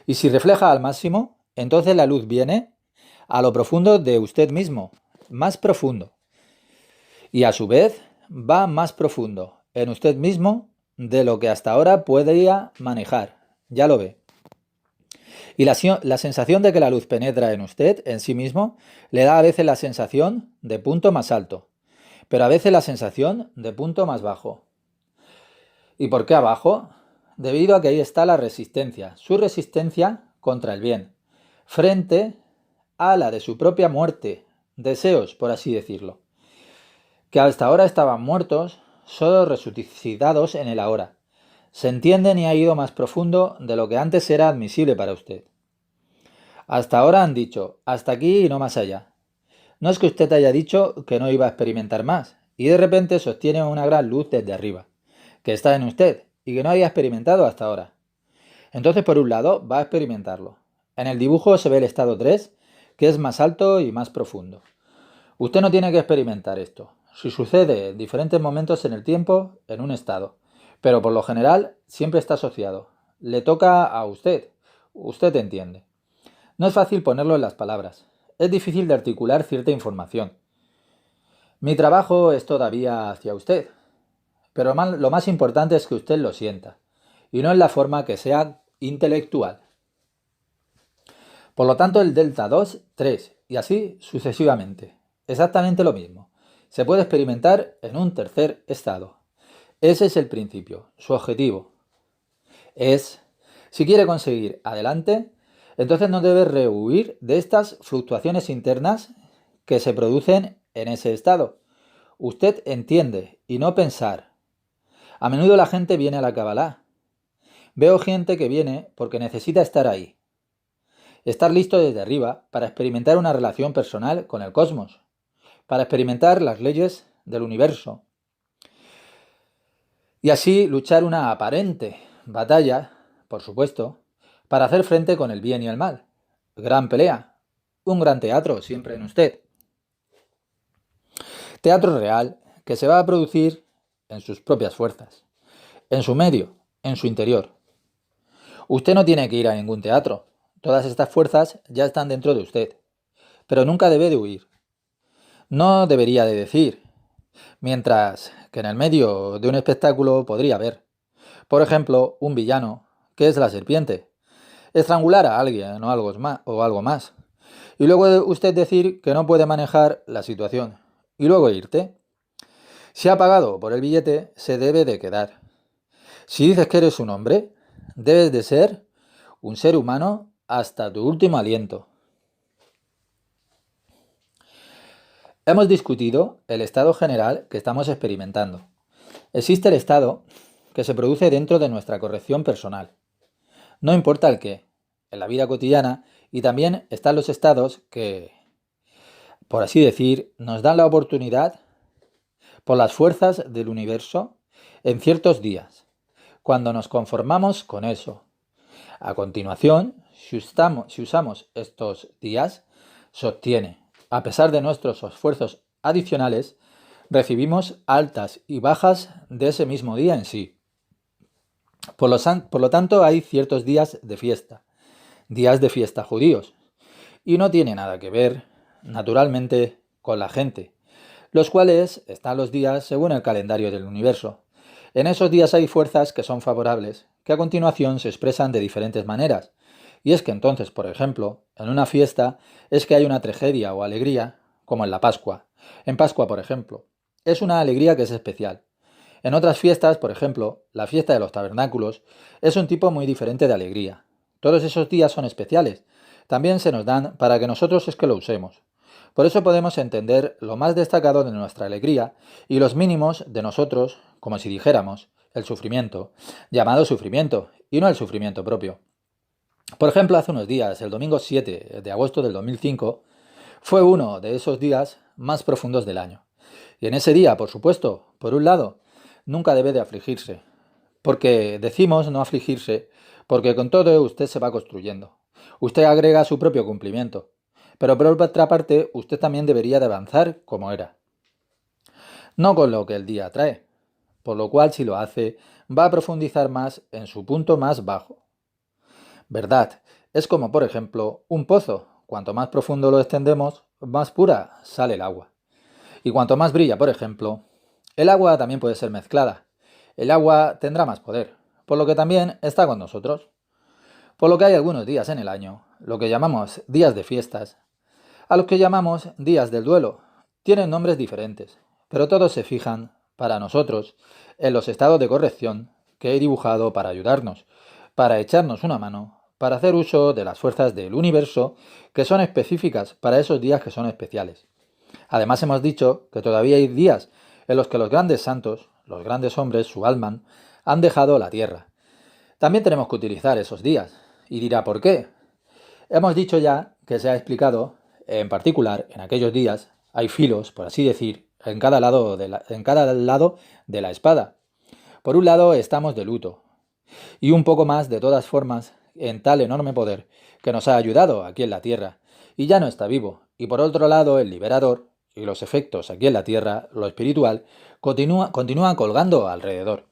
Speaker 1: Y si refleja al máximo, entonces la luz viene a lo profundo de usted mismo, más profundo. Y a su vez va más profundo en usted mismo de lo que hasta ahora podía manejar. Ya lo ve. Y la sensación de que la luz penetra en usted, en sí mismo, le da a veces la sensación de punto más alto, pero a veces la sensación de punto más bajo. ¿Y por qué abajo? Debido a que ahí está la resistencia, su resistencia contra el bien, frente a la de su propia muerte, deseos, por así decirlo, que hasta ahora estaban muertos, solo resucitados en el ahora. Se entienden y ha ido más profundo de lo que antes era admisible para usted. Hasta ahora han dicho, hasta aquí y no más allá. No es que usted haya dicho que no iba a experimentar más, y de repente sostiene una gran luz desde arriba, que está en usted, y que no había experimentado hasta ahora. Entonces, por un lado, va a experimentarlo. En el dibujo se ve el estado 3, que es más alto y más profundo. Usted no tiene que experimentar esto. Si sucede en diferentes momentos en el tiempo, en un estado. Pero por lo general, siempre está asociado. Le toca a usted. Usted entiende. No es fácil ponerlo en las palabras. es difícil de articular cierta información. Mi trabajo es todavía hacia usted, pero lo más importante es que usted lo sienta, y no en la forma que sea intelectual. Por lo tanto, el delta 2, 3 y así sucesivamente. Exactamente lo mismo. Se puede experimentar en un tercer estado. Ese es el principio, su objetivo. Si quiere conseguir adelante, entonces no debe rehuir de estas fluctuaciones internas que se producen en ese estado. Usted entiende y no pensar. A menudo la gente viene a la Kabbalah. Veo gente que viene porque necesita estar ahí. Estar listo desde arriba para experimentar una relación personal con el cosmos, para experimentar las leyes del universo y así luchar una aparente batalla, por supuesto, para hacer frente con el bien y el mal. Gran pelea, un gran teatro siempre en usted. Teatro real que se va a producir en sus propias fuerzas, en su medio, en su interior. Usted no tiene que ir a ningún teatro. Todas estas fuerzas ya están dentro de usted. Pero nunca debe de huir. No debería de decir, mientras que en el medio de un espectáculo podría haber, por ejemplo, un villano, que es la serpiente, estrangular a alguien o algo más, y luego usted decir que no puede manejar la situación, y luego irte. Si ha pagado por el billete, se debe de quedar. Si dices que eres un hombre, debes de ser un ser humano hasta tu último aliento. Hemos discutido el estado general que estamos experimentando. Existe el estado que se produce dentro de nuestra corrección personal. No importa el qué, en la vida cotidiana, y también están los estados que, por así decir, nos dan la oportunidad por las fuerzas del universo en ciertos días, cuando nos conformamos con eso. A continuación, si usamos estos días, se obtiene, a pesar de nuestros esfuerzos adicionales, recibimos altas y bajas de ese mismo día en sí. Por lo tanto, hay ciertos días de fiesta judíos, y no tiene nada que ver, naturalmente, con la gente, los cuales están los días según el calendario del universo. En esos días hay fuerzas que son favorables, que a continuación se expresan de diferentes maneras. Y es que entonces, por ejemplo, en una fiesta es que hay una tragedia o alegría, como en la Pascua. En Pascua, por ejemplo, es una alegría que es especial. En otras fiestas, por ejemplo, la fiesta de los tabernáculos, es un tipo muy diferente de alegría. Todos esos días son especiales. También se nos dan para que nosotros es que lo usemos. Por eso podemos entender lo más destacado de nuestra alegría y los mínimos de nosotros, como si dijéramos, el sufrimiento, llamado sufrimiento, y no el sufrimiento propio. Por ejemplo, hace unos días, el domingo 7 de agosto del 2005, fue uno de esos días más profundos del año. Y en ese día, por supuesto, por un lado, nunca debe de afligirse, porque decimos no afligirse, porque con todo usted se va construyendo. Usted agrega su propio cumplimiento, pero por otra parte, usted también debería de avanzar como era. No con lo que el día trae, por lo cual si lo hace, va a profundizar más en su punto más bajo. ¿Verdad? Es como, por ejemplo, un pozo. Cuanto más profundo lo extendemos, más pura sale el agua. Y cuanto más brilla, por ejemplo, el agua también puede ser mezclada. El agua tendrá más poder, por lo que también está con nosotros. Por lo que hay algunos días en el año, lo que llamamos días de fiestas, a los que llamamos días del duelo. Tienen nombres diferentes, pero todos se fijan, para nosotros, en los estados de corrección que he dibujado para ayudarnos, para echarnos una mano, para hacer uso de las fuerzas del universo que son específicas para esos días que son especiales. Además hemos dicho que todavía hay días en los que los grandes santos, los grandes hombres, su alma, han dejado la tierra. También tenemos que utilizar esos días. Y dirá, ¿por qué? Hemos dicho ya que se ha explicado, en particular, en aquellos días, hay filos, por así decir, en cada lado de la espada. Por un lado estamos de luto, y un poco más de todas formas en tal enorme poder que nos ha ayudado aquí en la tierra, y ya no está vivo. Y por otro lado el liberador, y los efectos aquí en la tierra, lo espiritual, continúan colgando alrededor.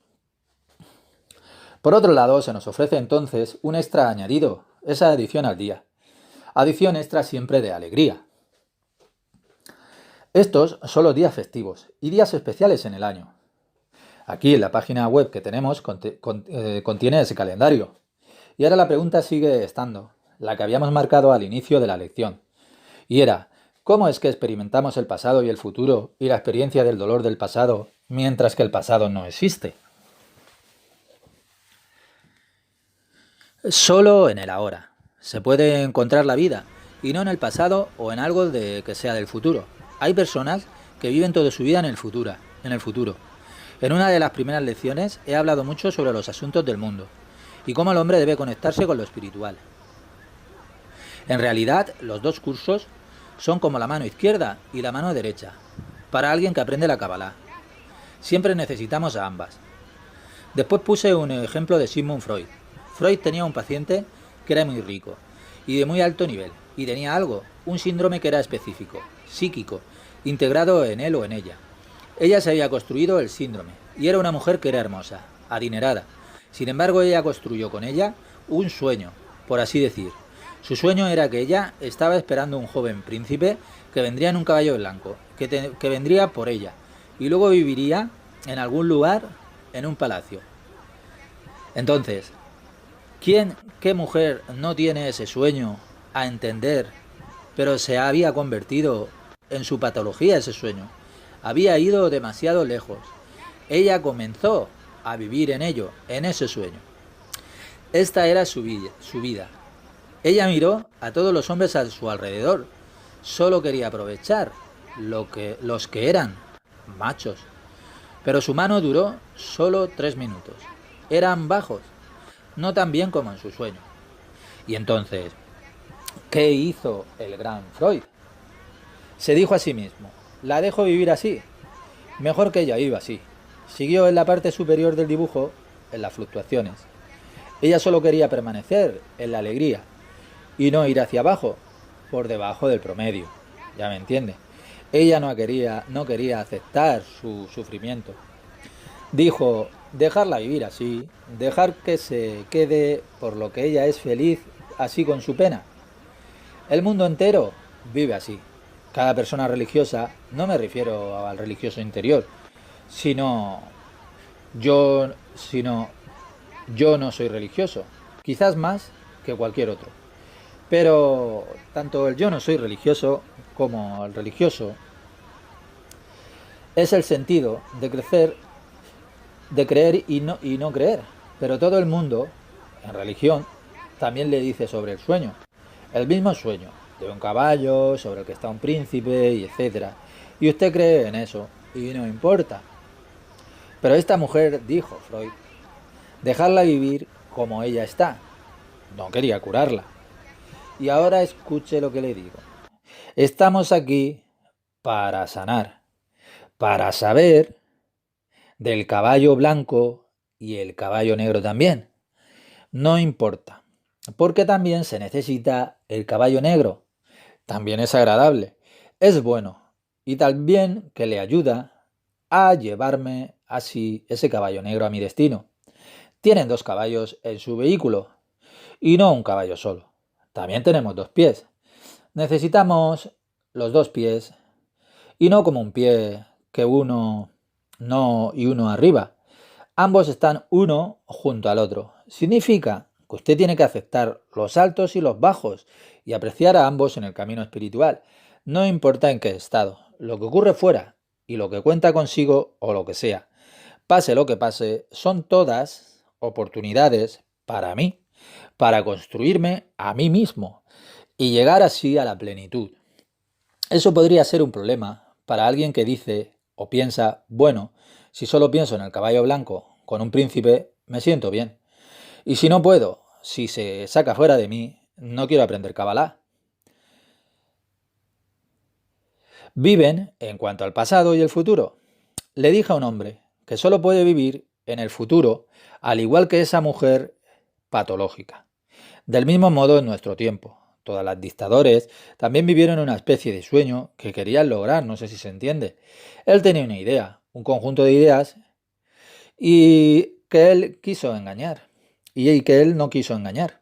Speaker 1: Por otro lado, se nos ofrece entonces un extra añadido, esa adición al día. Adición extra siempre de alegría. Estos son los días festivos y días especiales en el año. Aquí en la página web que tenemos contiene ese calendario. Y ahora la pregunta sigue estando, la que habíamos marcado al inicio de la lección. Y era, ¿cómo es que experimentamos el pasado y el futuro y la experiencia del dolor del pasado mientras que el pasado no existe? Solo en el ahora. Se puede encontrar la vida, y no en el pasado o en algo que sea del futuro. Hay personas que viven toda su vida en el futuro. En una de las primeras lecciones he hablado mucho sobre los asuntos del mundo y cómo el hombre debe conectarse con lo espiritual. En realidad, los dos cursos son como la mano izquierda y la mano derecha, para alguien que aprende la Kabbalah. Siempre necesitamos a ambas. Después puse un ejemplo de Sigmund Freud. Freud tenía un paciente que era muy rico y de muy alto nivel, y tenía algo, un síndrome que era específico, psíquico, integrado en él o en ella. Ella se había construido el síndrome, y era una mujer que era hermosa, adinerada. Sin embargo, ella construyó con ella un sueño, por así decir. Su sueño era que ella estaba esperando un joven príncipe que vendría en un caballo blanco, que vendría por ella, y luego viviría en algún lugar, en un palacio. Entonces, qué mujer no tiene ese sueño a entender, pero se había convertido en su patología ese sueño? Había ido demasiado lejos. Ella comenzó a vivir en ello, en ese sueño. Esta era su vida. Ella miró a todos los hombres a su alrededor. Solo quería aprovechar los que eran machos. Pero su mano duró solo 3 minutos. Eran bajos, no tan bien como en su sueño. Y entonces, ¿qué hizo el gran Freud? Se dijo a sí mismo, la dejo vivir así, mejor que ella viva así. Siguió en la parte superior del dibujo, en las fluctuaciones. Ella solo quería permanecer en la alegría y no ir hacia abajo, por debajo del promedio. Ya me entiende. Ella no quería aceptar su sufrimiento. Dijo, dejarla vivir así, dejar que se quede por lo que ella es feliz así con su pena. El mundo entero vive así. Cada persona religiosa, no me refiero al religioso interior, sino sino yo no soy religioso, quizás más que cualquier otro. Pero tanto el yo no soy religioso como el religioso es el sentido de crecer, de creer y no creer. Pero todo el mundo, en religión, también le dice sobre el sueño. El mismo sueño, de un caballo, sobre el que está un príncipe, y etcétera. Y usted cree en eso, y no importa. Pero esta mujer, dijo Freud, dejarla vivir como ella está. No quería curarla. Y ahora escuche lo que le digo. Estamos aquí para sanar, para saber del caballo blanco y el caballo negro también. No importa, porque también se necesita el caballo negro. También es agradable, es bueno y también que le ayuda a llevarme así ese caballo negro a mi destino. Tienen dos caballos en su vehículo y no un caballo solo. También tenemos dos pies. Necesitamos los dos pies y no como un pie que uno no y uno arriba. Ambos están uno junto al otro. Significa que usted tiene que aceptar los altos y los bajos y apreciar a ambos en el camino espiritual. No importa en qué estado, lo que ocurre fuera y lo que cuenta consigo o lo que sea. Pase lo que pase, son todas oportunidades para mí, para construirme a mí mismo y llegar así a la plenitud. Eso podría ser un problema para alguien que dice o piensa, bueno, si solo pienso en el caballo blanco con un príncipe, me siento bien. Y si no puedo, si se saca fuera de mí, no quiero aprender Kabbalah. Viven en cuanto al pasado y el futuro. Le dije a un hombre que solo puede vivir en el futuro, al igual que esa mujer patológica. Del mismo modo en nuestro tiempo. Todas las dictadores también vivieron una especie de sueño que querían lograr, no sé si se entiende. Él tenía una idea, un conjunto de ideas, y que él quiso engañar, y que él no quiso engañar.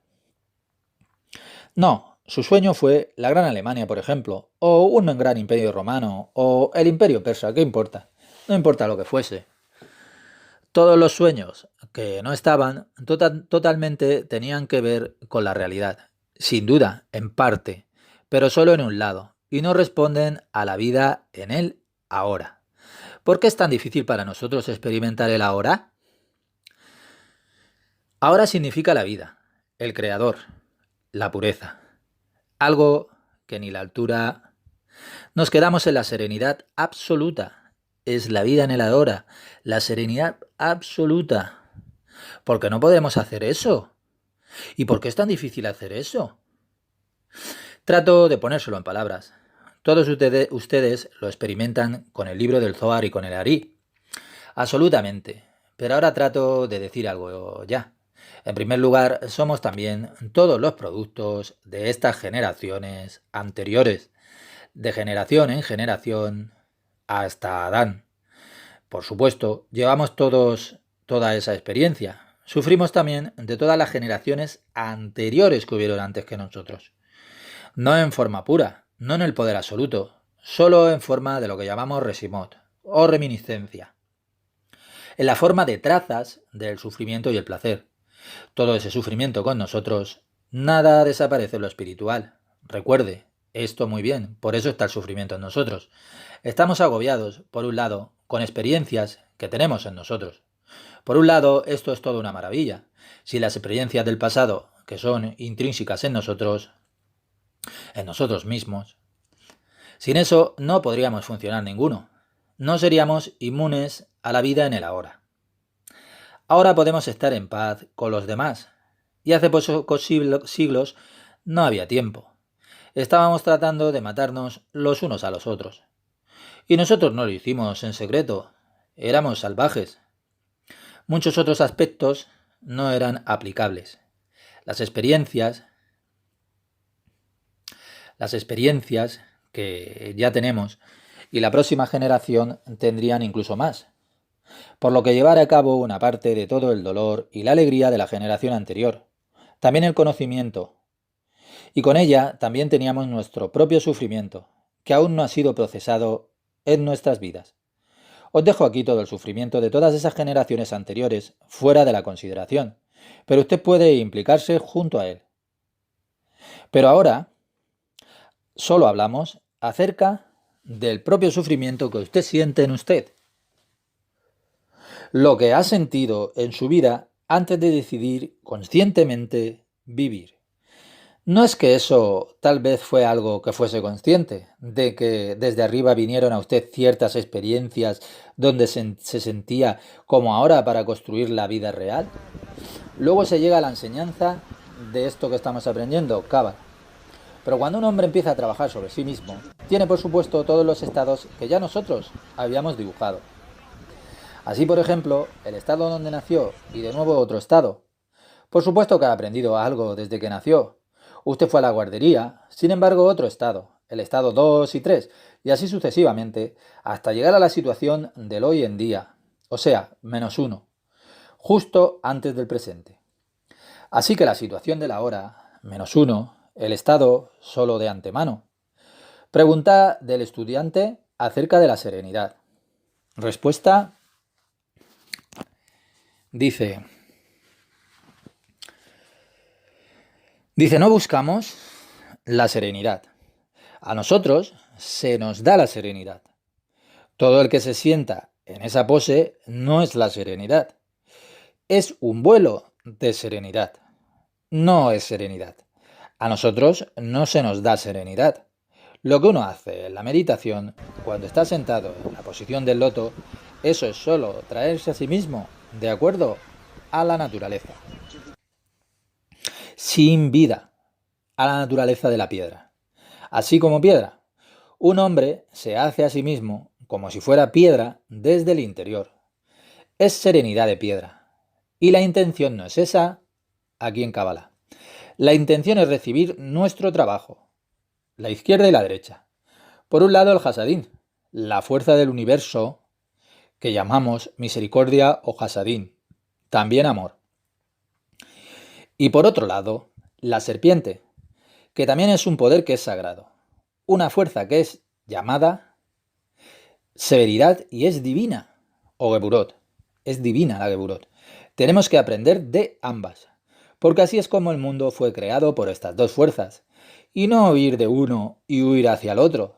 Speaker 1: No, Su sueño fue la Gran Alemania, por ejemplo, o un gran imperio romano, o el imperio persa, ¿qué importa? No importa lo que fuese. Todos los sueños que no estaban totalmente tenían que ver con la realidad. Sin duda, en parte, pero solo en un lado, y no responden a la vida en el ahora. ¿Por qué es tan difícil para nosotros experimentar el ahora? Ahora significa la vida, el creador, la pureza. Algo que ni la altura. Nos quedamos en la serenidad absoluta. Es la vida en el ahora, la serenidad absoluta. ¿Por qué no podemos hacer eso? ¿Y por qué es tan difícil hacer eso? Trato de ponérselo en palabras. Todos ustedes lo experimentan con el libro del Zohar y con el Ari. Absolutamente. Pero ahora trato de decir algo ya. En primer lugar, somos también todos los productos de estas generaciones anteriores, de generación en generación hasta Adán. Por supuesto, llevamos todos toda esa experiencia. Sufrimos también de todas las generaciones anteriores que hubieron antes que nosotros. No en forma pura, no en el poder absoluto, solo en forma de lo que llamamos resimot o reminiscencia. En la forma de trazas del sufrimiento y el placer. Todo ese sufrimiento con nosotros, nada desaparece en lo espiritual. Recuerde esto muy bien, por eso está el sufrimiento en nosotros. Estamos agobiados, por un lado, con experiencias que tenemos en nosotros. Por un lado, esto es toda una maravilla. Si las experiencias del pasado, que son intrínsecas en nosotros mismos, sin eso no podríamos funcionar ninguno. No seríamos inmunes a la vida en el ahora. Ahora podemos estar en paz con los demás. Y hace pocos siglos no había tiempo. Estábamos tratando de matarnos los unos a los otros. Y nosotros no lo hicimos en secreto. Éramos salvajes. Muchos otros aspectos no eran aplicables. Las experiencias que ya tenemos y la próxima generación tendrían incluso más. Por lo que llevar a cabo una parte de todo el dolor y la alegría de la generación anterior. También el conocimiento. Y con ella también teníamos nuestro propio sufrimiento, que aún no ha sido procesado en nuestras vidas. Os dejo aquí todo el sufrimiento de todas esas generaciones anteriores fuera de la consideración, pero usted puede implicarse junto a él. Pero ahora solo hablamos acerca del propio sufrimiento que usted siente en usted. Lo que ha sentido en su vida antes de decidir conscientemente vivir. No es que eso tal vez fue algo que fuese consciente, de que desde arriba vinieron a usted ciertas experiencias donde se sentía como ahora para construir la vida real. Luego se llega a la enseñanza de esto que estamos aprendiendo, Cábala. Pero cuando un hombre empieza a trabajar sobre sí mismo, tiene por supuesto todos los estados que ya nosotros habíamos dibujado. Así, por ejemplo, el estado donde nació y de nuevo otro estado. Por supuesto que ha aprendido algo desde que nació. Usted fue a la guardería, sin embargo otro estado, el estado 2 y 3, y así sucesivamente, hasta llegar a la situación del hoy en día, o sea, -1, justo antes del presente. Así que la situación del ahora, -1, el estado solo de antemano. Pregunta del estudiante acerca de la serenidad. Respuesta, dice, no buscamos la serenidad. A nosotros se nos da la serenidad. Todo el que se sienta en esa pose no es la serenidad. Es un vuelo de serenidad. No es serenidad. A nosotros no se nos da serenidad. Lo que uno hace en la meditación, cuando está sentado en la posición del loto, eso es solo traerse a sí mismo de acuerdo a la naturaleza. Sin vida, a la naturaleza de la piedra. Así como piedra, un hombre se hace a sí mismo como si fuera piedra desde el interior. Es serenidad de piedra. Y la intención no es esa aquí en Cábala. La intención es recibir nuestro trabajo, la izquierda y la derecha. Por un lado el Hasadín, la fuerza del universo que llamamos misericordia o Hasadín, también amor. Y por otro lado, la serpiente, que también es un poder que es sagrado, una fuerza que es llamada severidad y es divina, o Geburot, es divina la Geburot. Tenemos que aprender de ambas, porque así es como el mundo fue creado por estas dos fuerzas, y no huir de uno y huir hacia el otro.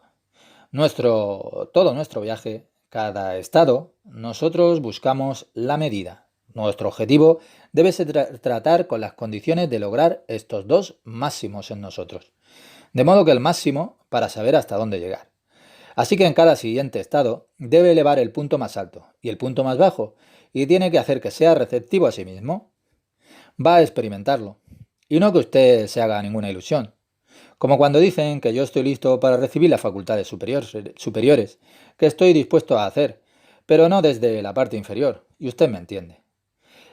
Speaker 1: Todo nuestro viaje, cada estado, nosotros buscamos la medida. Nuestro objetivo debe ser tratar con las condiciones de lograr estos dos máximos en nosotros. De modo que el máximo para saber hasta dónde llegar. Así que en cada siguiente estado debe elevar el punto más alto y el punto más bajo y tiene que hacer que sea receptivo a sí mismo. Va a experimentarlo. Y no que usted se haga ninguna ilusión. Como cuando dicen que yo estoy listo para recibir las facultades superiores, que estoy dispuesto a hacer, pero no desde la parte inferior, y usted me entiende.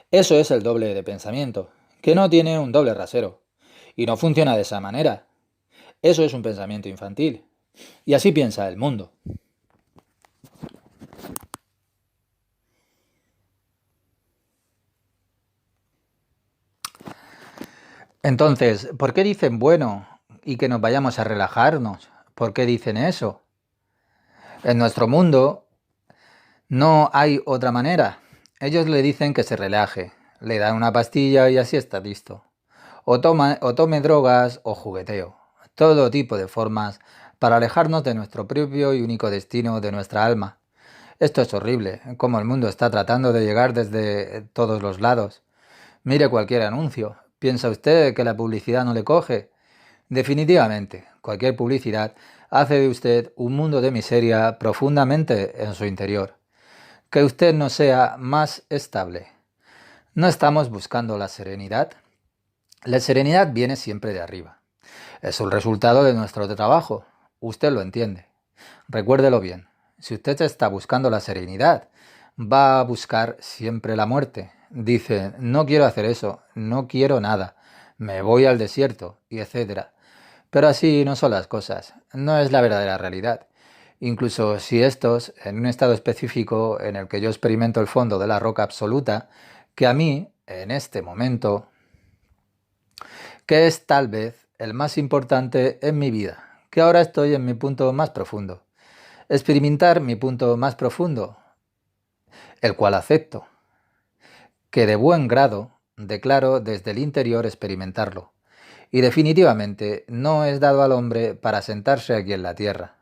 Speaker 1: Eso es el doble de pensamiento, que no tiene un doble rasero, y no funciona de esa manera. Eso es un pensamiento infantil, y así piensa el mundo. Entonces, ¿por qué dicen bueno y que nos vayamos a relajarnos? ¿Por qué dicen eso? En nuestro mundo no hay otra manera. Ellos le dicen que se relaje, le dan una pastilla y así está listo. O tome drogas o jugueteo. Todo tipo de formas para alejarnos de nuestro propio y único destino de nuestra alma. Esto es horrible, como el mundo está tratando de llegar desde todos los lados. Mire cualquier anuncio. ¿Piensa usted que la publicidad no le coge? Definitivamente, cualquier publicidad hace de usted un mundo de miseria profundamente en su interior. Que usted no sea más estable. ¿No estamos buscando la serenidad? La serenidad viene siempre de arriba. Es el resultado de nuestro trabajo. Usted lo entiende. Recuérdelo bien. Si usted está buscando la serenidad, va a buscar siempre la muerte. Dice, no quiero hacer eso, no quiero nada, me voy al desierto, y etcétera. Pero así no son las cosas, no es la verdadera realidad. Incluso si estos, en un estado específico en el que yo experimento el fondo de la roca absoluta, que a mí, en este momento, que es tal vez el más importante en mi vida, que ahora estoy en mi punto más profundo. Experimentar mi punto más profundo, el cual acepto, que de buen grado declaro desde el interior experimentarlo. Y definitivamente no es dado al hombre para sentarse aquí en la tierra,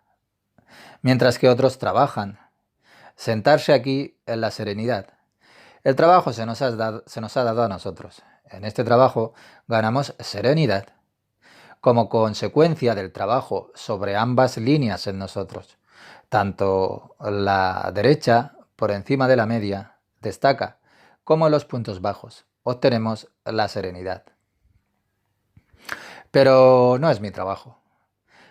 Speaker 1: mientras que otros trabajan. Sentarse aquí en la serenidad. El trabajo se nos ha dado a nosotros. En este trabajo ganamos serenidad como consecuencia del trabajo sobre ambas líneas en nosotros. Tanto la derecha, por encima de la media, destaca, como en los puntos bajos. Obtenemos la serenidad. Pero no es mi trabajo.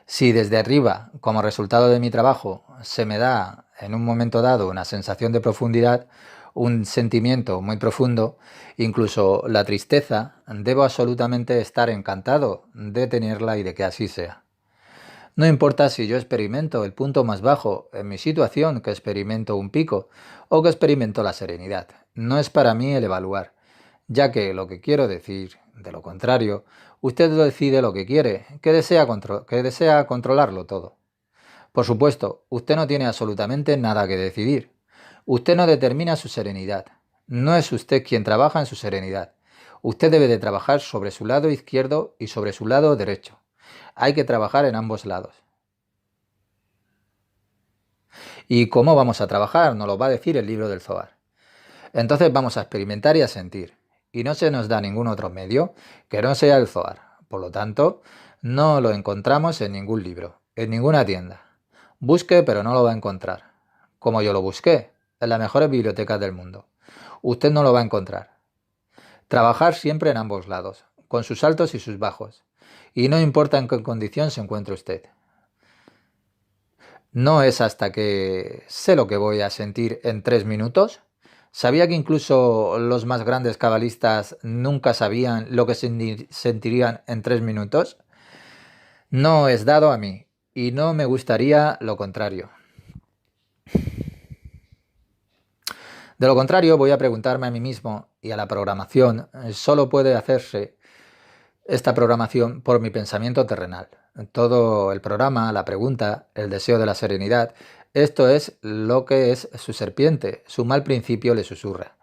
Speaker 1: Si desde arriba, como resultado de mi trabajo, se me da en un momento dado una sensación de profundidad, un sentimiento muy profundo, incluso la tristeza, debo absolutamente estar encantado de tenerla y de que así sea. No importa si yo experimento el punto más bajo en mi situación, que experimento un pico, o que experimento la serenidad. No es para mí el evaluar, ya que lo que quiero decir, de lo contrario, usted decide lo que quiere, que desea controlarlo todo. Por supuesto, usted no tiene absolutamente nada que decidir. Usted no determina su serenidad. No es usted quien trabaja en su serenidad. Usted debe de trabajar sobre su lado izquierdo y sobre su lado derecho. Hay que trabajar en ambos lados. ¿Y cómo vamos a trabajar? Nos lo va a decir el libro del Zohar. Entonces vamos a experimentar y a sentir. Y no se nos da ningún otro medio que no sea el Zohar. Por lo tanto, no lo encontramos en ningún libro, en ninguna tienda. Busque, pero no lo va a encontrar. Como yo lo busqué, en las mejores bibliotecas del mundo. Usted no lo va a encontrar. Trabajar siempre en ambos lados, con sus altos y sus bajos. Y no importa en qué condición se encuentre usted. No es hasta que sé lo que voy a sentir en 3 minutos. ¿Sabía que incluso los más grandes cabalistas nunca sabían lo que sentirían en 3 minutos? No es dado a mí, y no me gustaría lo contrario. De lo contrario, voy a preguntarme a mí mismo y a la programación, solo puede hacerse esta programación por mi pensamiento terrenal. Todo el programa, la pregunta, el deseo de la serenidad, esto es lo que es su serpiente. Su mal principio le susurra.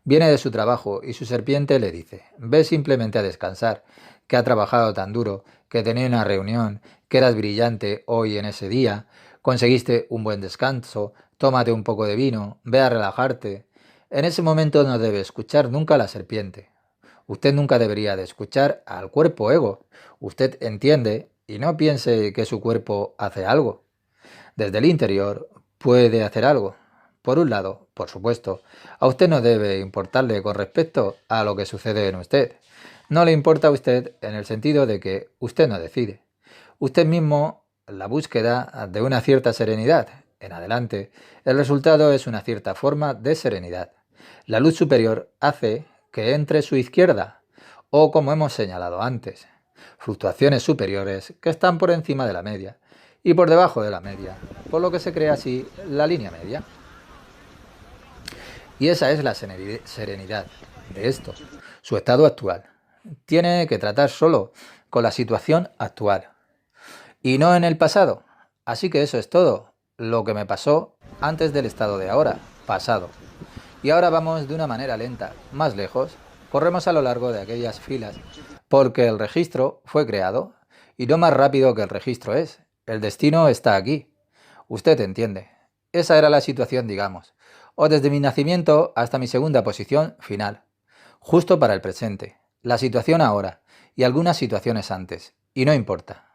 Speaker 1: Viene de su trabajo y su serpiente le dice, ve simplemente a descansar, que ha trabajado tan duro, que tenía una reunión, que eras brillante hoy en ese día, conseguiste un buen descanso, tómate un poco de vino, ve a relajarte. En ese momento no debe escuchar nunca a la serpiente. Usted nunca debería de escuchar al cuerpo ego. Usted entiende y no piense que su cuerpo hace algo. Desde el interior puede hacer algo. Por un lado, por supuesto, a usted no debe importarle con respecto a lo que sucede en usted. No le importa a usted en el sentido de que usted no decide. Usted mismo, la búsqueda de una cierta serenidad. En adelante, el resultado es una cierta forma de serenidad. La luz superior hace que entre su izquierda, o como hemos señalado antes, fluctuaciones superiores que están por encima de la media y por debajo de la media, por lo que se crea así la línea media. Y esa es la serenidad de esto, su estado actual. Tiene que tratar solo con la situación actual y no en el pasado. Así que eso es todo lo que me pasó antes del estado de ahora, pasado. Y ahora vamos de una manera lenta, más lejos, corremos a lo largo de aquellas filas, porque el registro fue creado, y no más rápido que el registro es. El destino está aquí. Usted entiende. Esa era la situación, digamos, o desde mi nacimiento hasta mi segunda posición final, justo para el presente, la situación ahora y algunas situaciones antes, y no importa.